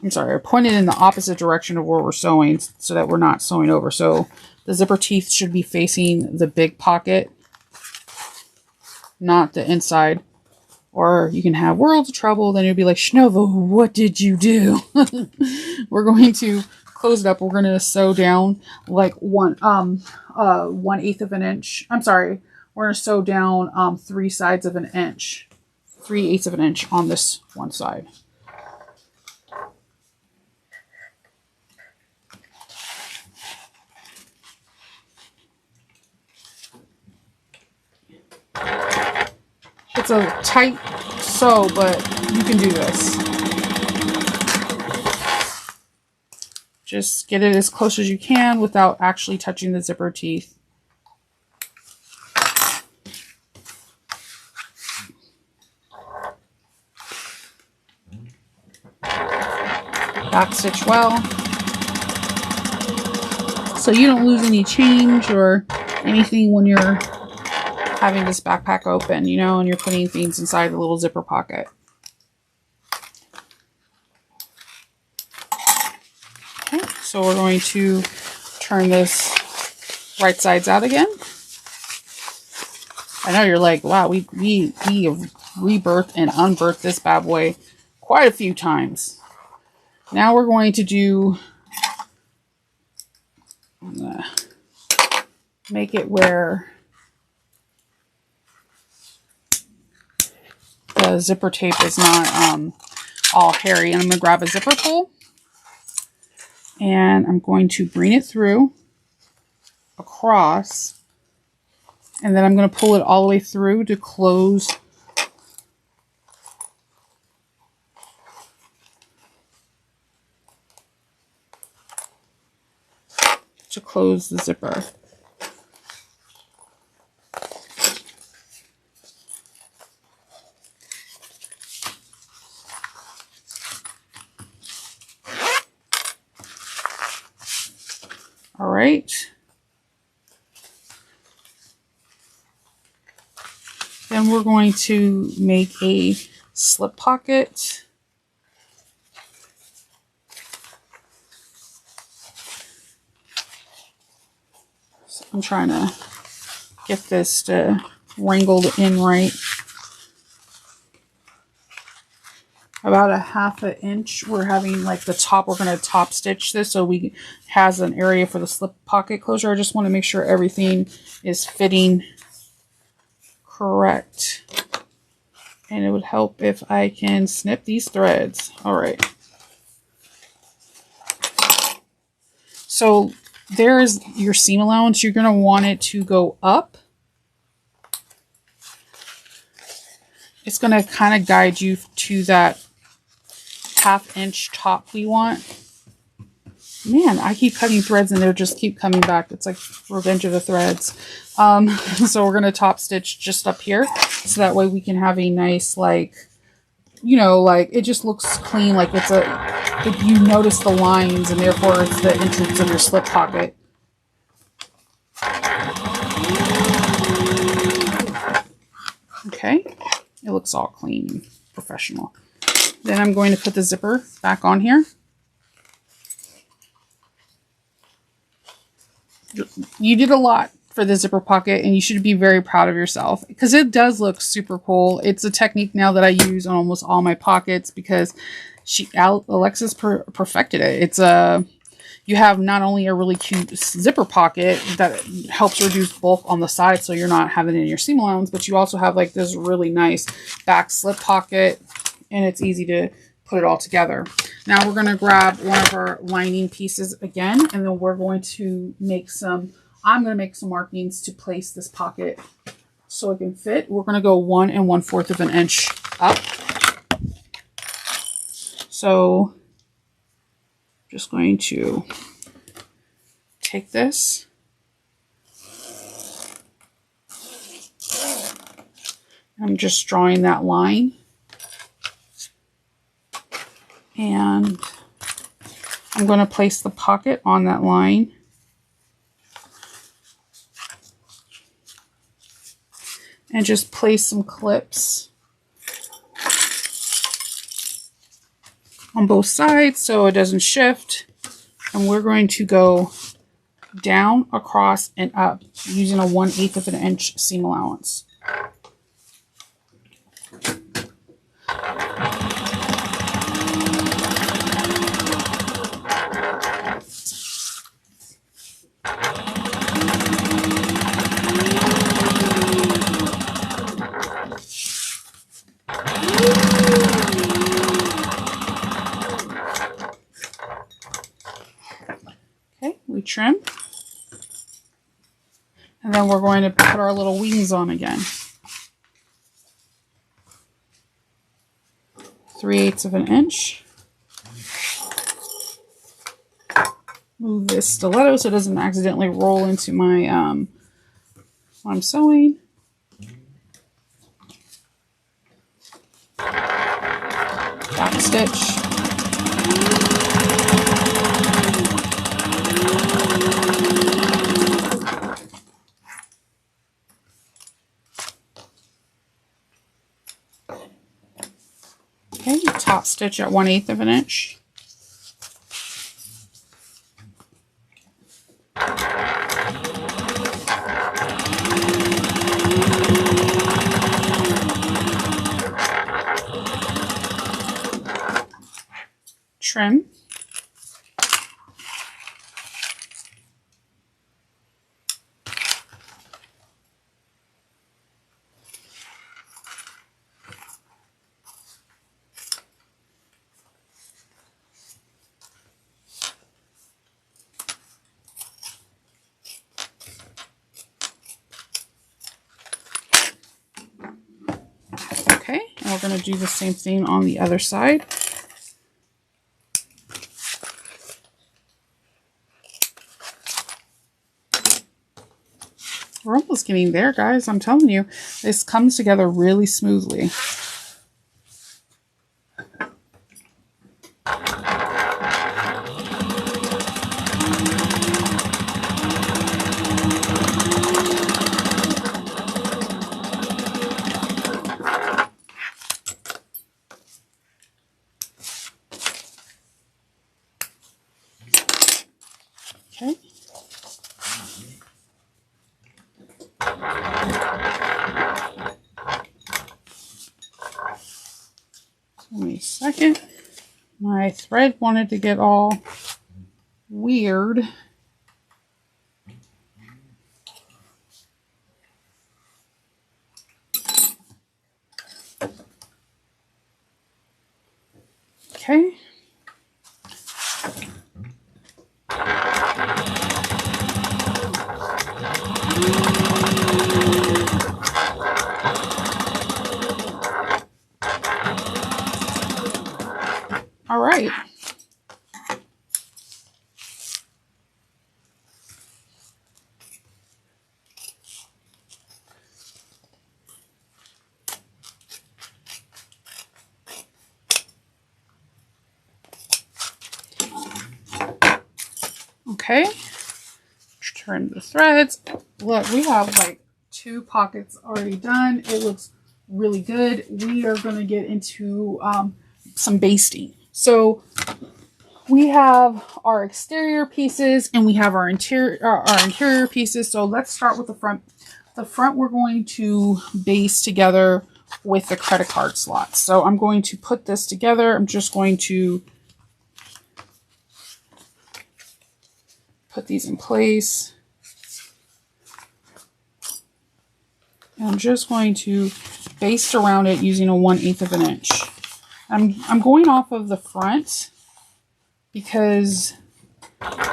sorry, I pointed in the opposite direction of where we're sewing so that we're not sewing over. So the zipper teeth should be facing the big pocket, not the inside. Or you can have worlds of trouble. Then you'll be like, Shnova, what did you do? We're going to close it up. We're going to sew down like 1/8 of an inch. I'm sorry. We're going to sew down 3 sides of an inch. 3/8 of an inch on this one side. It's a tight sew, but you can do this. Just get it as close as you can without actually touching the zipper teeth. Back stitch well, so you don't lose any change or anything when you're having this backpack open, you know, and you're putting things inside the little zipper pocket. Okay, so we're going to turn this right sides out again. I know you're like, wow, we have rebirthed and unbirthed this bad boy quite a few times. Now we're going to do, make it where the zipper tape is not all hairy. And I'm going to grab a zipper pull, and I'm going to bring it through across, and then I'm going to pull it all the way through to close the zipper. All right. Then we're going to make a slip pocket. So I'm trying to get this to wrangled in right. About 1/2 inch. We're having like the top, we're going to top stitch this so we has an area for the slip pocket closure. I just want to make sure everything is fitting correct. And it would help if I can snip these threads. All right. So there's your seam allowance. You're going to want it to go up. It's going to kind of guide you to that 1/2 inch top we want. Man, I keep cutting threads and they just keep coming back. It's like Revenge of the Threads. So we're going to top stitch just up here. So that way we can have a nice, like, you know, like it just looks clean. Like it's if you notice the lines and therefore it's the entrance of your slip pocket. Okay. It looks all clean and professional. Then I'm going to put the zipper back on here. You did a lot for the zipper pocket and you should be very proud of yourself because it does look super cool. It's a technique now that I use on almost all my pockets because Alexis perfected it. It's you have not only a really cute zipper pocket that helps reduce bulk on the side so you're not having it in your seam allowance, but you also have like this really nice back slip pocket and it's easy to put it all together. Now we're going to grab one of our lining pieces again, and then we're going to make I'm going to make some markings to place this pocket so it can fit. We're going to go 1 1/4 of an inch up. So Just going to take this. I'm just drawing that line. And I'm going to place the pocket on that line. And just place some clips on both sides so it doesn't shift. And we're going to go down, across, and up using a 1/8 of an inch seam allowance. Okay, we trim. And then we're going to put our little wings on again. 3/8 of an inch. Move this stiletto so it doesn't accidentally roll into my what I'm sewing. Back stitch. Okay, top stitch at 1/8 of an inch. Trim. Okay, and we're going to do the same thing on the other side. We're almost getting there, guys. I'm telling you, this comes together really smoothly. Okay. Give me a second. My thread wanted to get all weird. Okay. All right. Okay. Turn the threads. Look, we have like 2 pockets already done. It looks really good. We are going to get into some basting. So we have our exterior pieces and we have our interior pieces. So let's start with the front. The front we're going to baste together with the credit card slots. So I'm going to put this together. I'm just going to put these in place. And I'm just going to baste around it using a 1/8 of an inch. I'm going off of the front because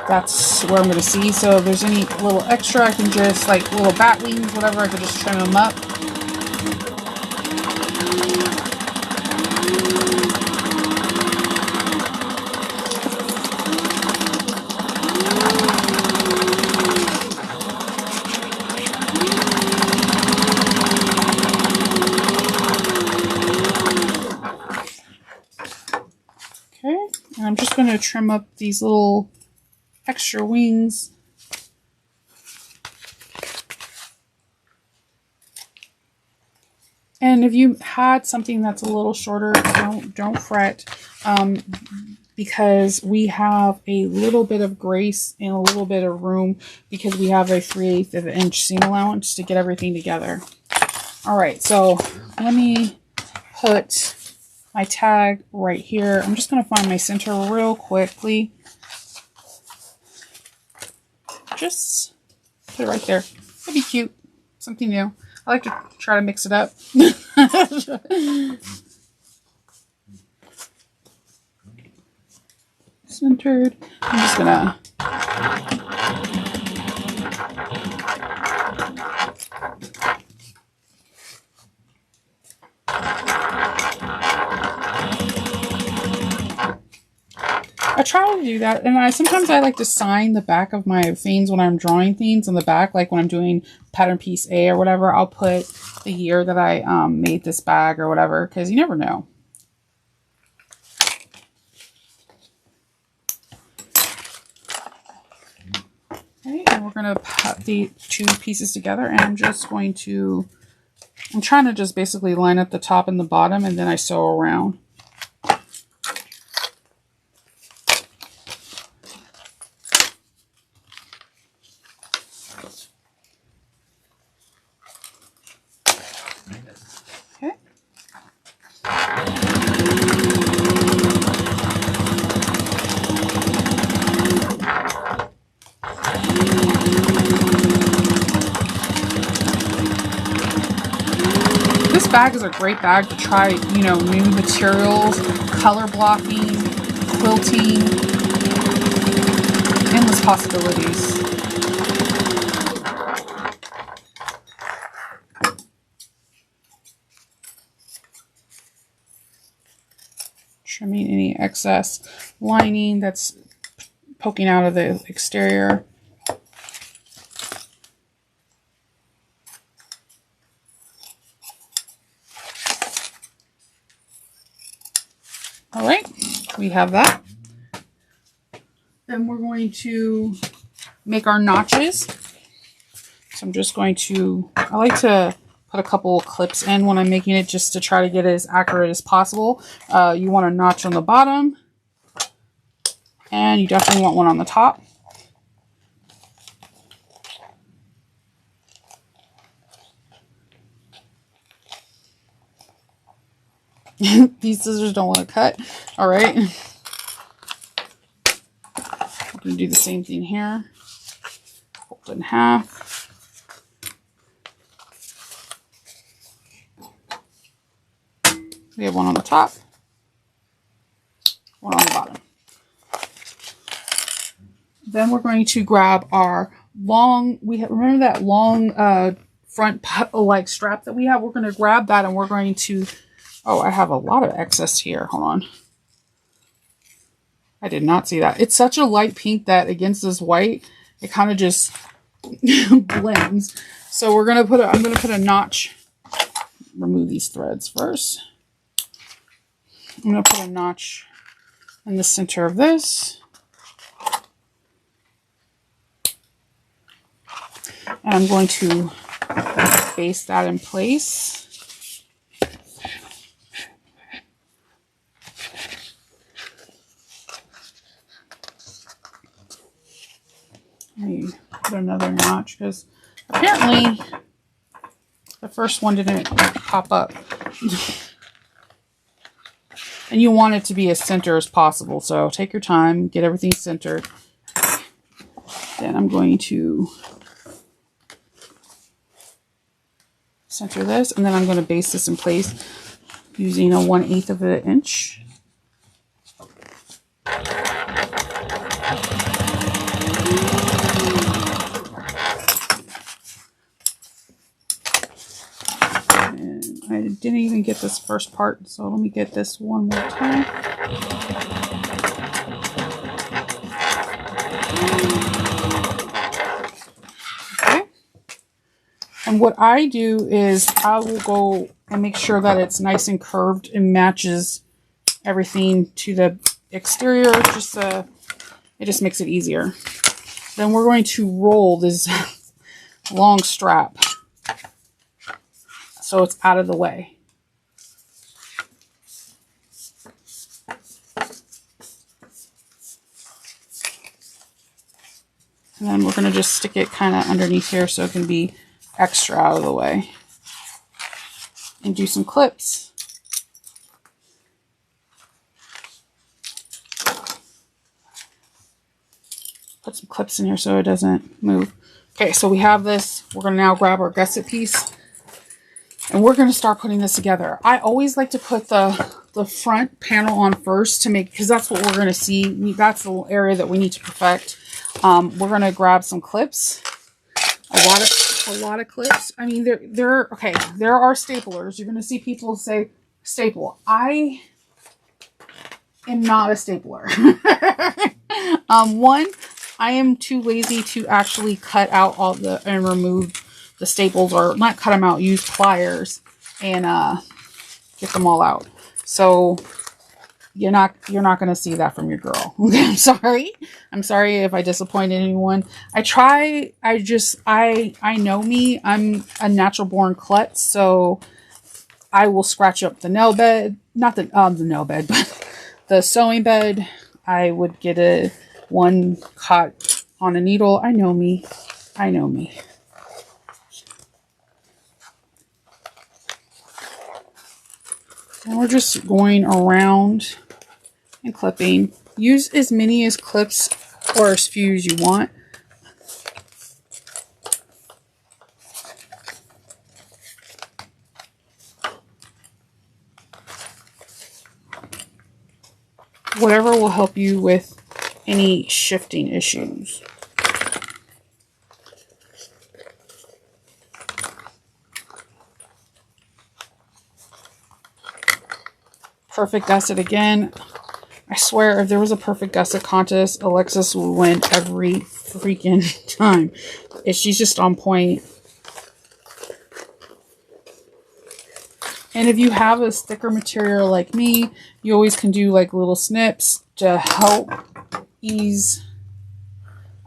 that's where I'm going to see. So if there's any little extra, I can just, like little bat wings, whatever, I could just trim them up. going to trim up these little extra wings. And if you had something that's a little shorter, don't fret, because we have a little bit of grace and a little bit of room because we have a 3/8 of an inch seam allowance to get everything together. All right, so let me put my tag right here. I'm just going to find my center real quickly. Just put it right there. It'd be cute. Something new. I like to try to mix it up. Centered. I'm just gonna I try to do that, and sometimes I like to sign the back of my things when I'm drawing things on the back, like when I'm doing pattern piece A or whatever. I'll put the year that I made this bag or whatever, because you never know. Okay, and we're going to put the two pieces together, and I'm trying to just basically line up the top and the bottom, and then I sew around. This bag is a great bag to try, new materials, color blocking, quilting, endless possibilities. Trimming any excess lining that's poking out of the exterior. All right, we have that. Then we're going to make our notches. So I'm just going to, I like to put a couple clips in when I'm making it just to try to get it as accurate as possible. You want a notch on the bottom, and you definitely want one on the top. These scissors don't want to cut. All right. We're going to do the same thing here. Fold it in half. We have one on the top, one on the bottom. Then we're going to grab our long, remember that long front like strap that we have? We're going to grab that, and we're going to, oh, I have a lot of excess here. Hold on. I did not see that. It's such a light pink that against this white, it kind of just blends. So we're going to I'm going to put a notch, remove these threads first. I'm going to put a notch in the center of this. And I'm going to base that in place. Let me put another notch because apparently the first one didn't pop up. And you want it to be as center as possible. So take your time, get everything centered. Then I'm going to center this, and then I'm going to base this in place using a 1/8 of an inch. I didn't even get this first part, so let me get this one more time. Okay. And what I do is I will go and make sure that it's nice and curved and matches everything to the exterior, it just makes it easier. Then we're going to roll this long strap so it's out of the way. And then we're going to just stick it kind of underneath here so it can be extra out of the way. And do some clips. Put some clips in here so it doesn't move. Okay, so we have this. We're going to now grab our gusset piece. And we're going to start putting this together. I always like to put the front panel on first to make, because that's what we're going to see. That's the area that we need to perfect. We're going to grab some clips. A lot of clips. I mean, there are staplers. You're going to see people say staple. I am not a stapler. One, I am too lazy to actually cut out and remove the staples, or not cut them out, use pliers and get them all out. So you're not going to see that from your girl. I'm sorry. I'm sorry if I disappointed anyone. I know me. I'm a natural born klutz, so I will scratch up the nail bed, not the nail bed, but the sewing bed. I would get one caught on a needle. I know me. I know me. And we're just going around and clipping. Use as many as clips or as few as you want. Whatever will help you with any shifting issues. Perfect gusset again. I swear, if there was a perfect gusset contest, Alexis would win every freaking time. She's just on point. And if you have a thicker material like me, you always can do like little snips to help ease.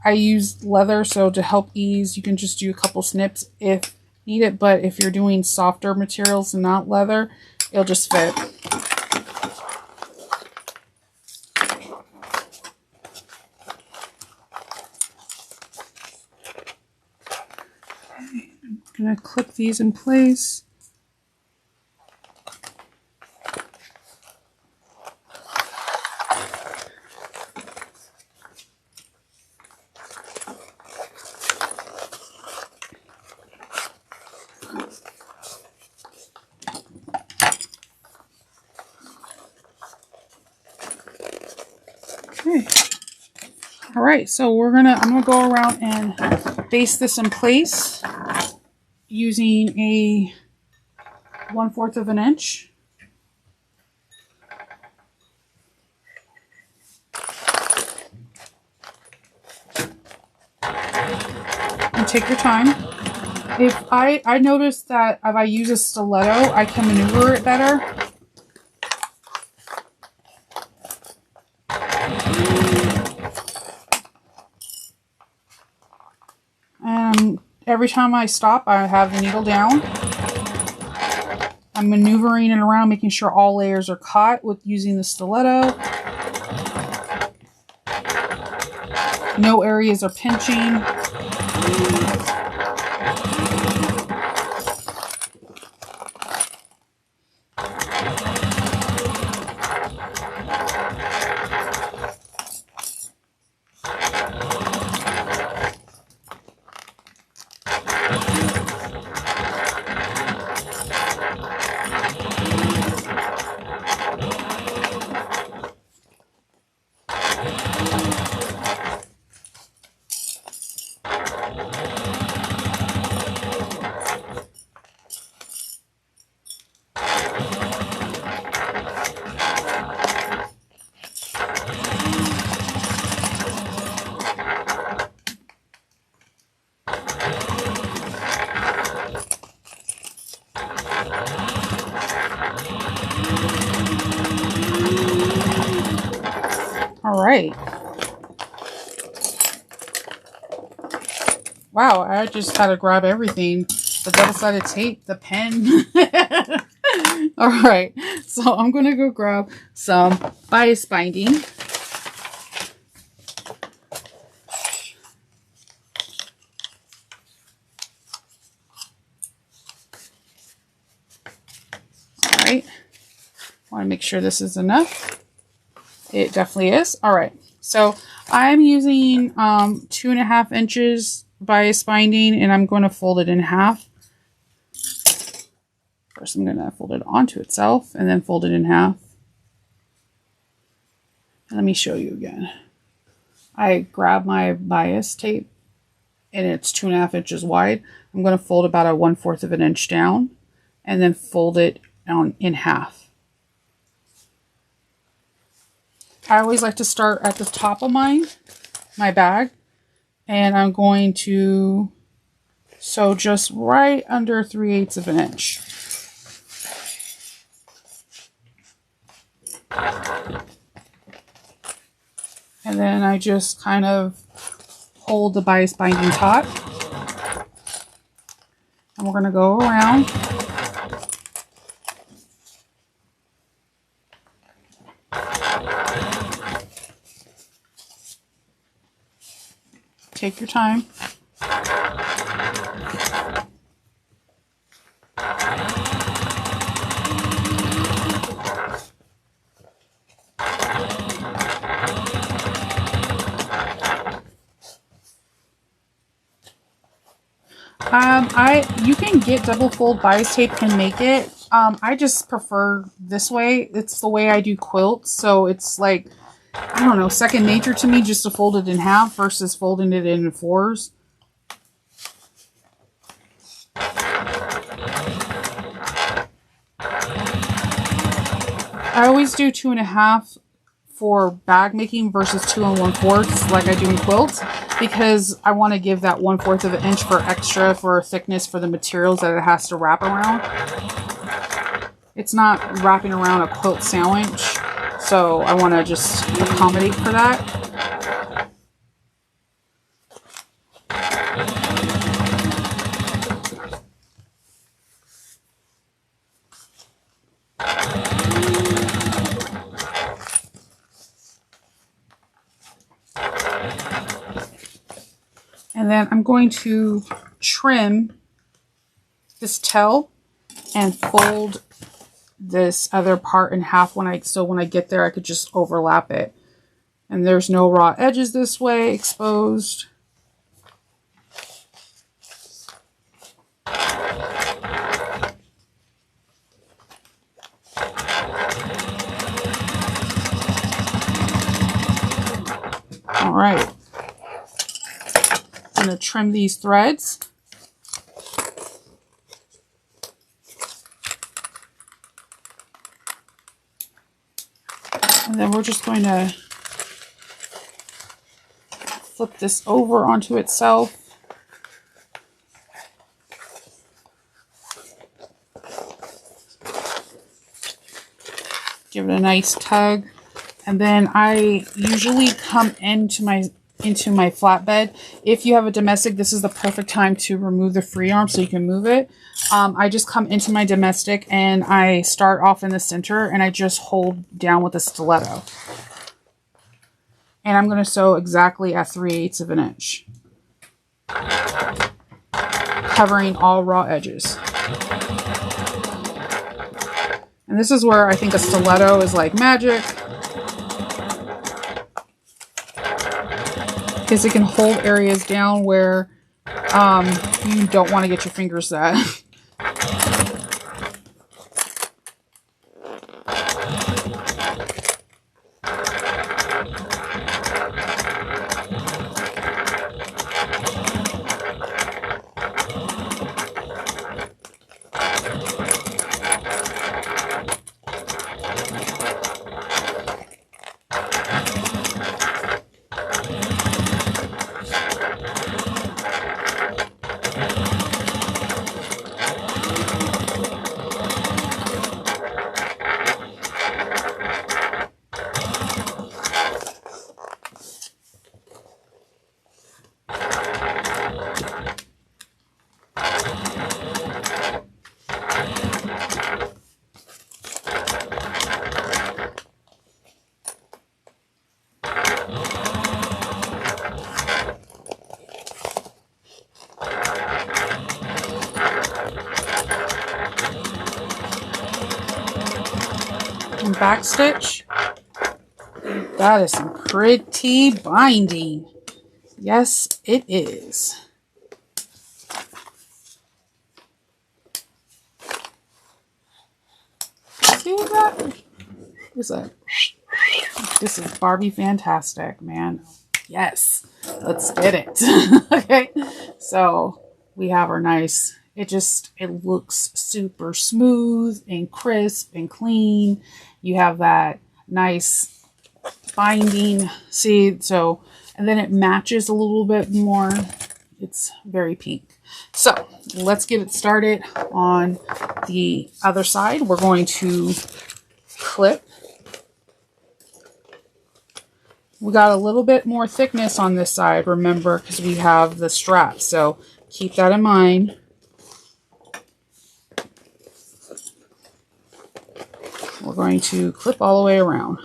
I use leather, so to help ease, you can just do a couple snips if needed. But if you're doing softer materials and not leather, it'll just fit. I'm going to clip these in place. Okay. All right, so I'm gonna go around and baste this in place using a 1/4 of an inch. And take your time. If I noticed that if I use a stiletto, I can maneuver it better. Every time I stop, I have the needle down. I'm maneuvering it around, making sure all layers are caught with using the stiletto. No areas are pinching. right. Wow, I just had to grab everything. The double-sided tape, the pen. All right, so I'm going to go grab some bias binding. All right, want to make sure this is enough. It definitely is. All right, so I'm using 2.5 inches bias binding, and I'm going to fold it in half. First, I'm going to fold it onto itself and then fold it in half. And let me show you again. I grab my bias tape and it's 2.5 inches wide. I'm going to fold about a 1/4 of an inch down and then fold it in half. I always like to start at the top of my bag, and I'm going to sew just right under 3/8 of an inch. And then I just kind of hold the bias binding taut. And we're going to go around. Take your time. You can get double fold bias tape and make it. I just prefer this way. It's the way I do quilts, so it's like, I don't know, second nature to me just to fold it in half versus folding it in 4s. I always do 2.5 for bag making versus 2 1/4 like I do in quilts, because I want to give that 1/4 of an inch for extra for thickness for the materials that it has to wrap around. It's not wrapping around a quilt sandwich, so I want to just accommodate for that. And then I'm going to trim this tail and fold this other part in half so when I get there I could just overlap it. And there's no raw edges this way exposed. All right. I'm going to trim these threads. And then we're just going to flip this over onto itself. Give it a nice tug. And then I usually come into my flatbed. If you have a domestic, this is the perfect time to remove the free arm so you can move it. I just come into my domestic and I start off in the center and I just hold down with a stiletto. And I'm going to sew exactly at 3/8 of an inch, covering all raw edges. And this is where I think a stiletto is like magic, because it can hold areas down where you don't want to get your fingers at. back stitch. That is some pretty binding. Yes, it is. See that? What's that? This is Barbie Fantastic, man. Yes, let's get it. Okay, so we have our nice, it looks super smooth and crisp and clean. You have that nice binding, see, so, and then it matches a little bit more. It's very pink. So let's get it started on the other side. We're going to clip. We got a little bit more thickness on this side, remember, because we have the strap. So keep that in mind. We're going to clip all the way around.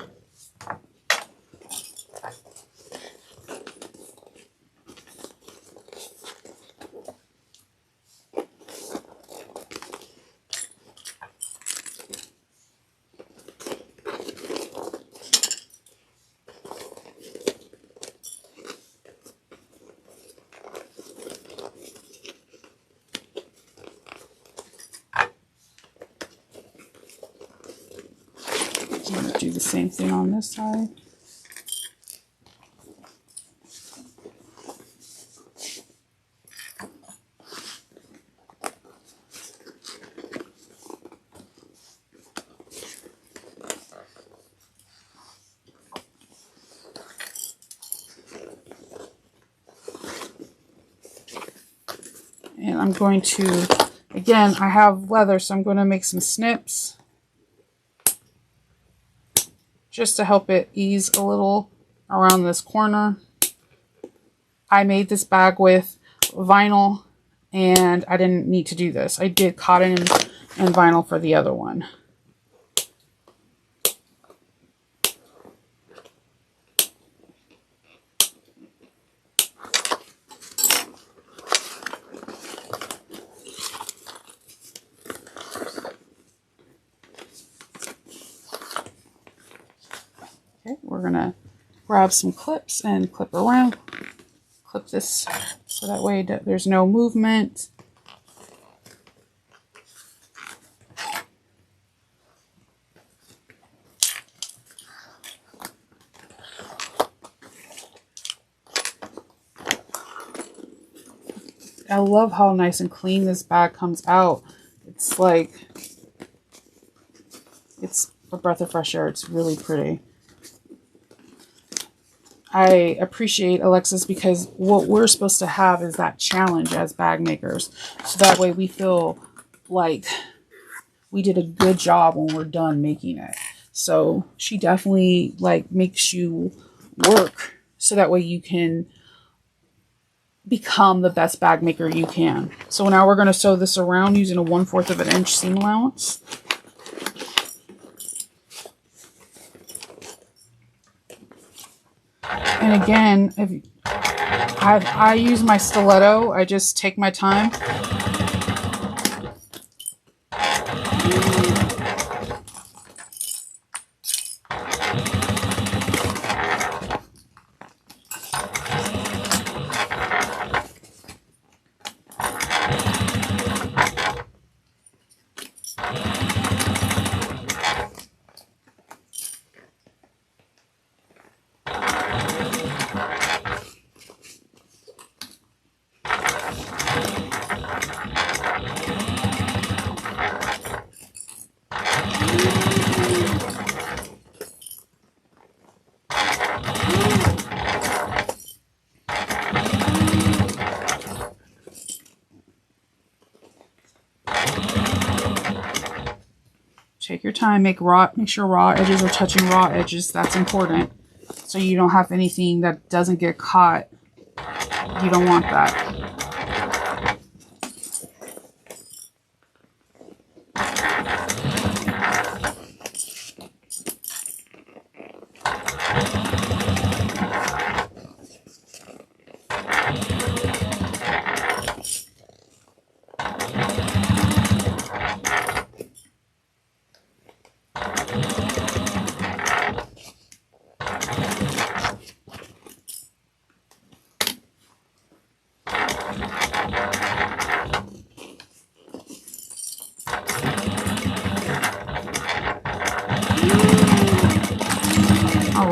I'm going to do the same thing on this side. And I'm going to, again, I have leather, so I'm going to make some snips just to help it ease a little around this corner. I made this bag with vinyl, and I didn't need to do this. I did cotton and vinyl for the other one. Okay, we're gonna grab some clips and clip around. Clip this so that way there's no movement. I love how nice and clean this bag comes out. It's like, it's a breath of fresh air. It's really pretty. I appreciate Alexis because what we're supposed to have is that challenge as bag makers. So that way we feel like we did a good job when we're done making it. So she definitely like makes you work so that way you can become the best bag maker you can. So now we're going to sew this around using a 1/4 of an inch seam allowance. And again, if I use my stiletto, I just take my time. Take your time, make sure raw edges are touching raw edges. That's important. So you don't have anything that doesn't get caught. You don't want that.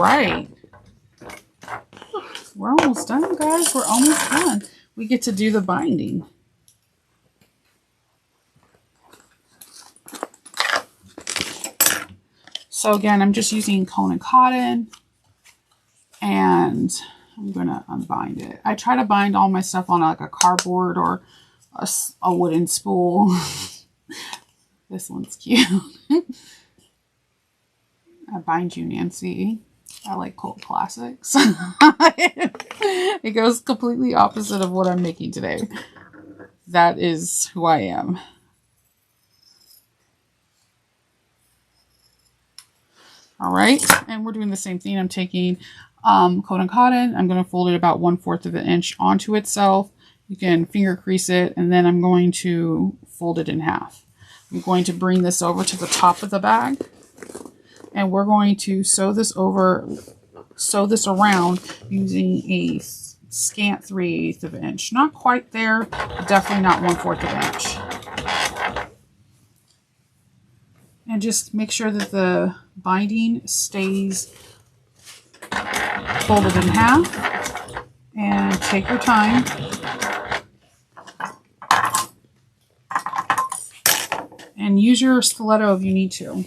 right. We're almost done, guys. We're almost done. We get to do the binding. So again, I'm just using cone and cotton, and I'm going to unbind it. I try to bind all my stuff on like a cardboard or a wooden spool. This one's cute. I bind you, Nancy. I like cult classics. It goes completely opposite of what I'm making today. That is who I am. All right, and we're doing the same thing. I'm taking cone and cotton. I'm going to fold it about 1/4 of an inch onto itself. You can finger crease it, and then I'm going to fold it in half. I'm going to bring this over to the top of the bag, and we're going to sew this around using a scant 3/8 of an inch. Not quite there, but definitely not 1/4 of an inch. And just make sure that the binding stays folded in half, and take your time. And use your stiletto if you need to.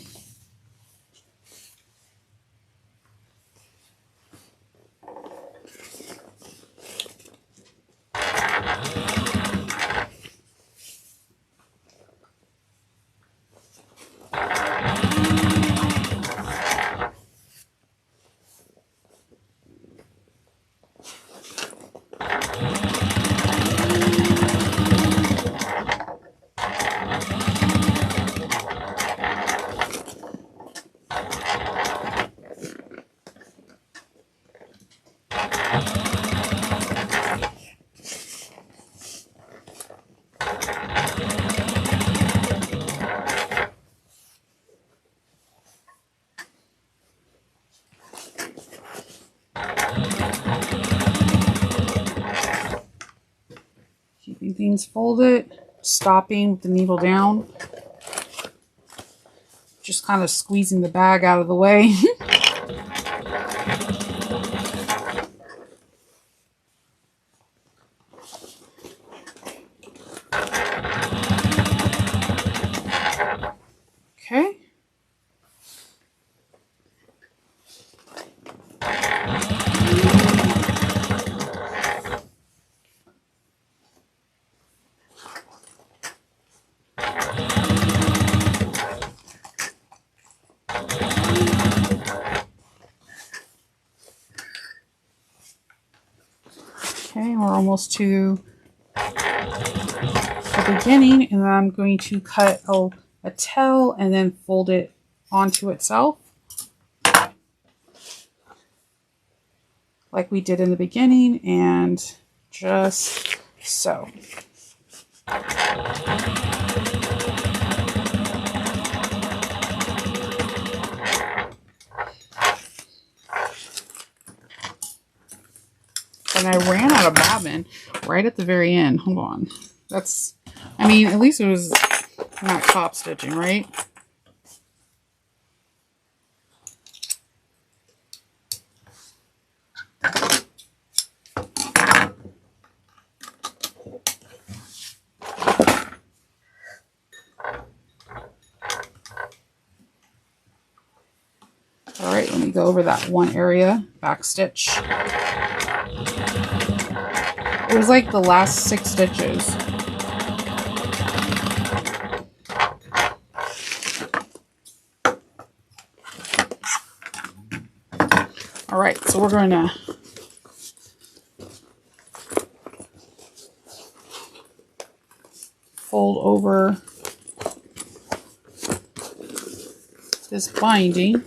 Keeping things folded, stopping with the needle down. Just kind of squeezing the bag out of the way. Okay. Okay, we're almost to the beginning, and I'm going to cut a tail and then fold it onto itself like we did in the beginning, and just so. And I ran out of bobbin right at the very end. Hold on. That's, I mean, at least it was not top stitching, right? All right, let me go over that one area, back stitch. It was like the last 6 stitches. All right, so we're going to fold over this binding.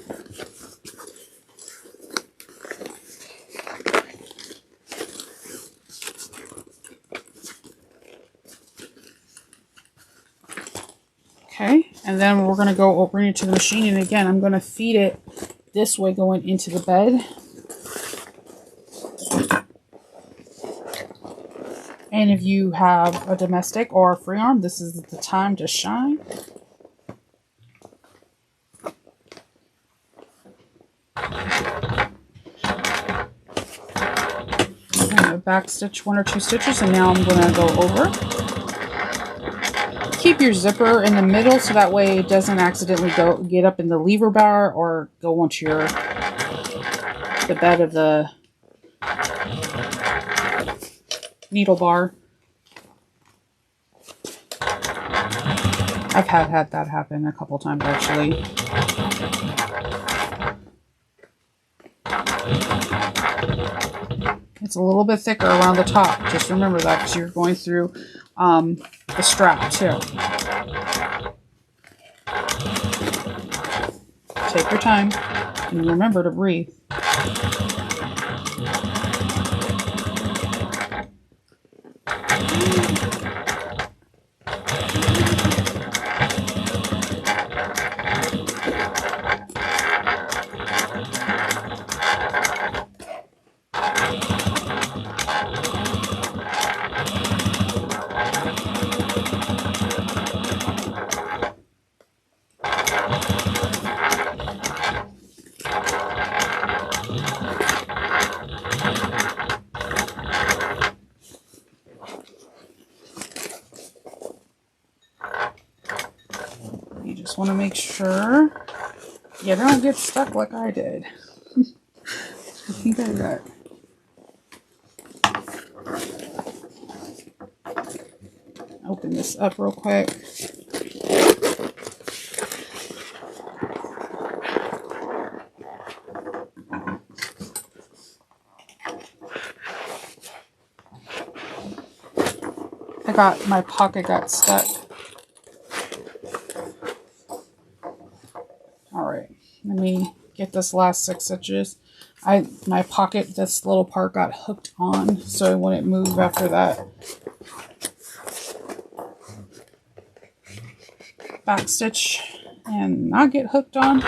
Okay, and then we're going to go bring it to the machine, and again, I'm going to feed it this way going into the bed. And if you have a domestic or a free arm, this is the time to shine. going to back stitch 1 or 2 stitches, and now I'm going to go over. Keep your zipper in the middle so that way it doesn't accidentally get up in the lever bar or go onto the bed of the needle bar. I've had that happen a couple times actually. It's a little bit thicker around the top. Just remember that because you're going through the strap too. Take your time and remember to breathe. You just want to make sure you don't get stuck like I did. I think I got... Open this up real quick. My pocket got stuck. Alright, let me get this last 6 stitches. My pocket, this little part got hooked on, so I wouldn't move after that. Back stitch and not get hooked on.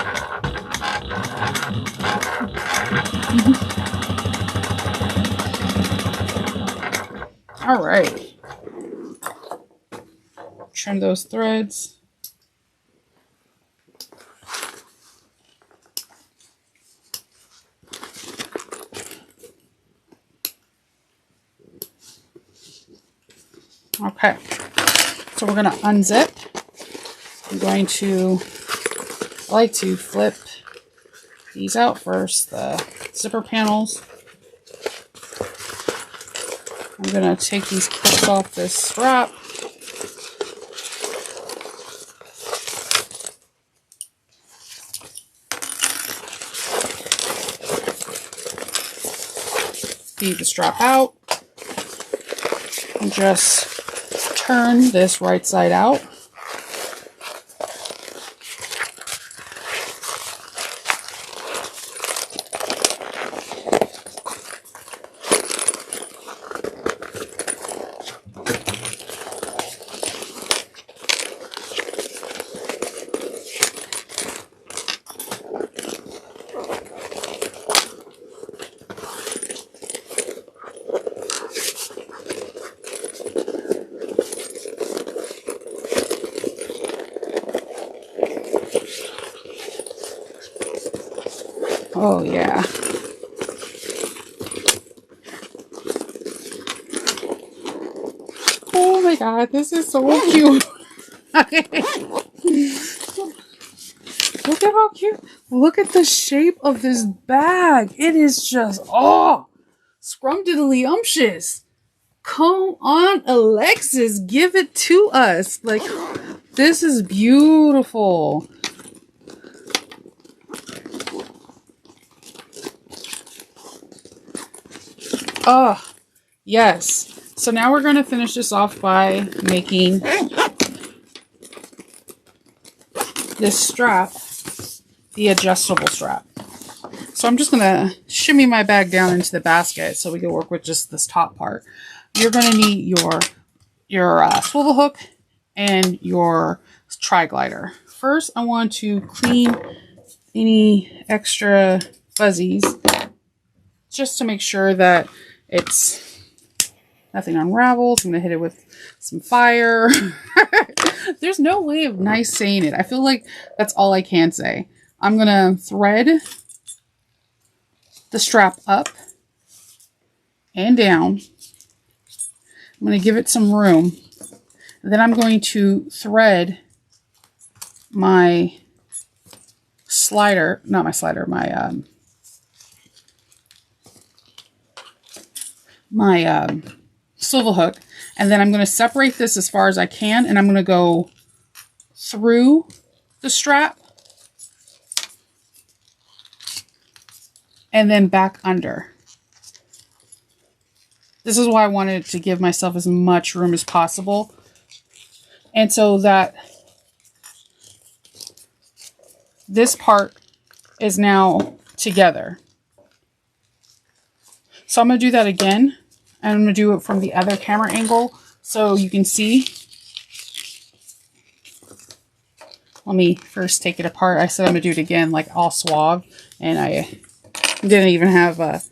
Alright. Trim those threads. Okay, so we're going to unzip. I'm going to, I like to flip these out first, the zipper panels. I'm going to take these clips off this strap. Feed the strap out and just turn this right side out. Oh yeah. Oh my god, this is so cute. Look at how cute. Look at the shape of this bag. It is just, oh, scrumdiddlyumptious. Come on, Alexis, give it to us. Like, this is beautiful. Oh, yes. So now we're going to finish this off by making this strap the adjustable strap. So I'm just going to shimmy my bag down into the basket so we can work with just this top part. You're going to need your swivel hook and your tri-glider. First, I want to clean any extra fuzzies just to make sure that nothing unravels. I'm going to hit it with some fire. There's no way of nice saying it. I feel like that's all I can say. I'm going to thread the strap up and down. I'm going to give it some room. Then I'm going to thread my slider, not my slider, my swivel hook, and then I'm going to separate this as far as I can, and I'm going to go through the strap and then back under. This is why I wanted to give myself as much room as possible, and so that this part is now together. So I'm going to do that again, and I'm going to do it from the other camera angle so you can see. Let me first take it apart. I said I'm going to do it again, like all suave, and I didn't even have the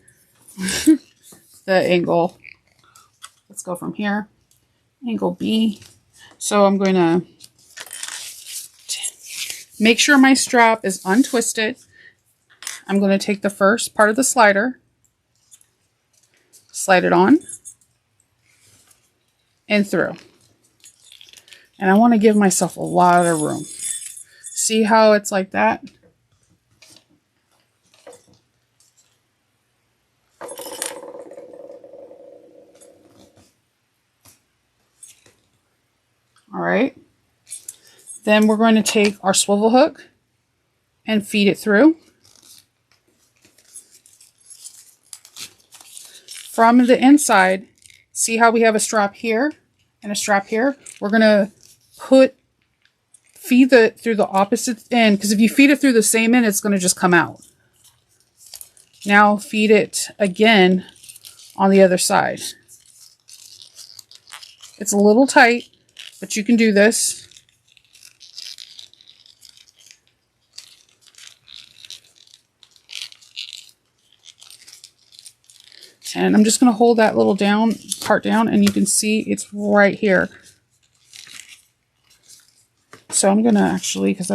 angle. Let's go from here. Angle B. So I'm going to make sure my strap is untwisted. I'm going to take the first part of the slider, slide it on and through. And I want to give myself a lot of room. See how it's like that? All right. Then we're going to take our swivel hook and feed it through. From the inside, see how we have a strap here and a strap here? We're going to feed it through the opposite end, because if you feed it through the same end, it's going to just come out. Now feed it again on the other side. It's a little tight, but you can do this. And I'm just going to hold that little part down, and you can see it's right here. So I'm going to actually, because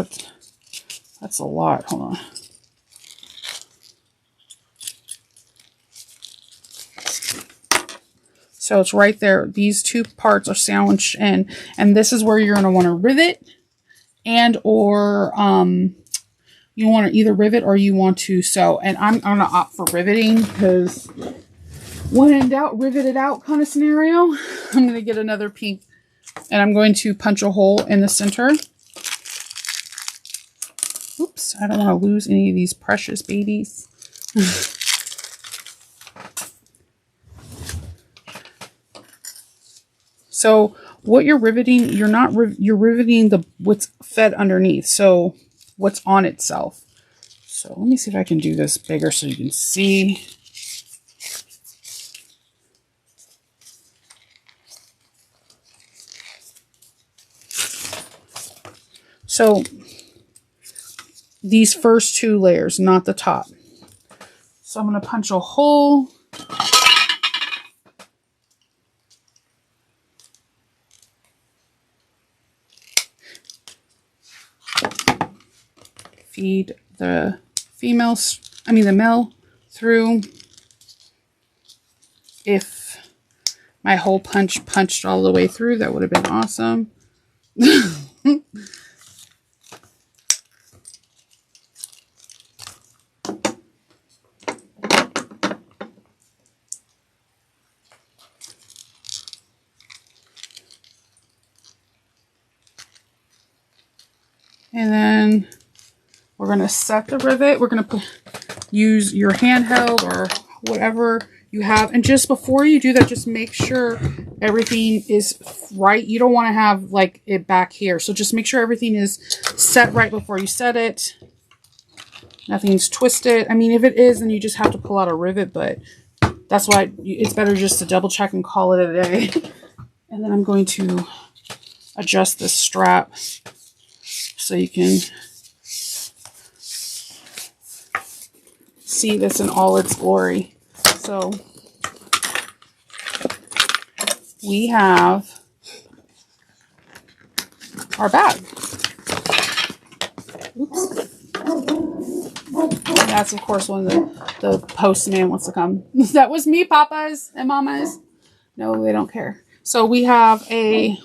that's a lot. Hold on. So it's right there. These two parts are sandwiched in, and this is where you're going to want to rivet, and or you want to either rivet or you want to sew. And I'm going to opt for riveting, because when in doubt, rivet it out kind of scenario. I'm going to get another pink, and I'm going to punch a hole in the center. Oops, I don't want to lose any of these precious babies. So what you're riveting, you're riveting what's fed underneath. So what's on itself. So let me see if I can do this bigger so you can see. So these first two layers, not the top. So I'm going to punch a hole. Feed the the male through. If my hole punched all the way through, that would have been awesome. And then we're going to set the rivet. We're going to use your handheld or whatever you have. And just before you do that, just make sure everything is right. You don't want to have like it back here. So just make sure everything is set right before you set it. Nothing's twisted. I mean, if it is, then you just have to pull out a rivet, but that's why it's better just to double check and call it a day. And then I'm going to adjust the strap so you can see this in all its glory. So we have our bag. Oops. That's, of course, when the postman wants to come. That was me, papas and mamas. No, they don't care. So we have a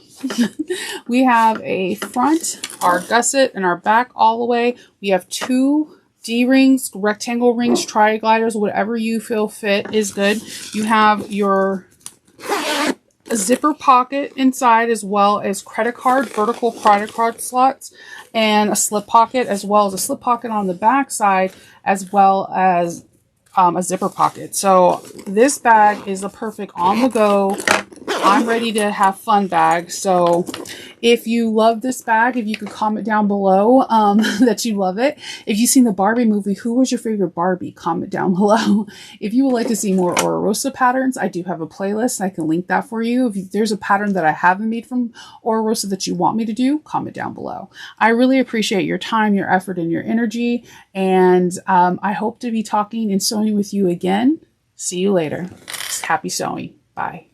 we have a front, our gusset, and our back all the way. We have 2 D-rings, rectangle rings, tri-gliders, whatever you feel fit is good. You have your zipper pocket inside, as well as vertical credit card slots, and a slip pocket, as well as a slip pocket on the back side, as well as a zipper pocket. So this bag is a perfect on the go, I'm ready to have fun bag. So if you love this bag, if you could comment down below that you love it. If you've seen the Barbie movie, who was your favorite Barbie? Comment down below. If you would like to see more Oro Rosa patterns, I do have a playlist. I can link that for you. If there's a pattern that I haven't made from Oro Rosa that you want me to do, comment down below. I really appreciate your time, your effort, and your energy. And I hope to be talking and sewing with you again. See you later. Happy sewing. Bye.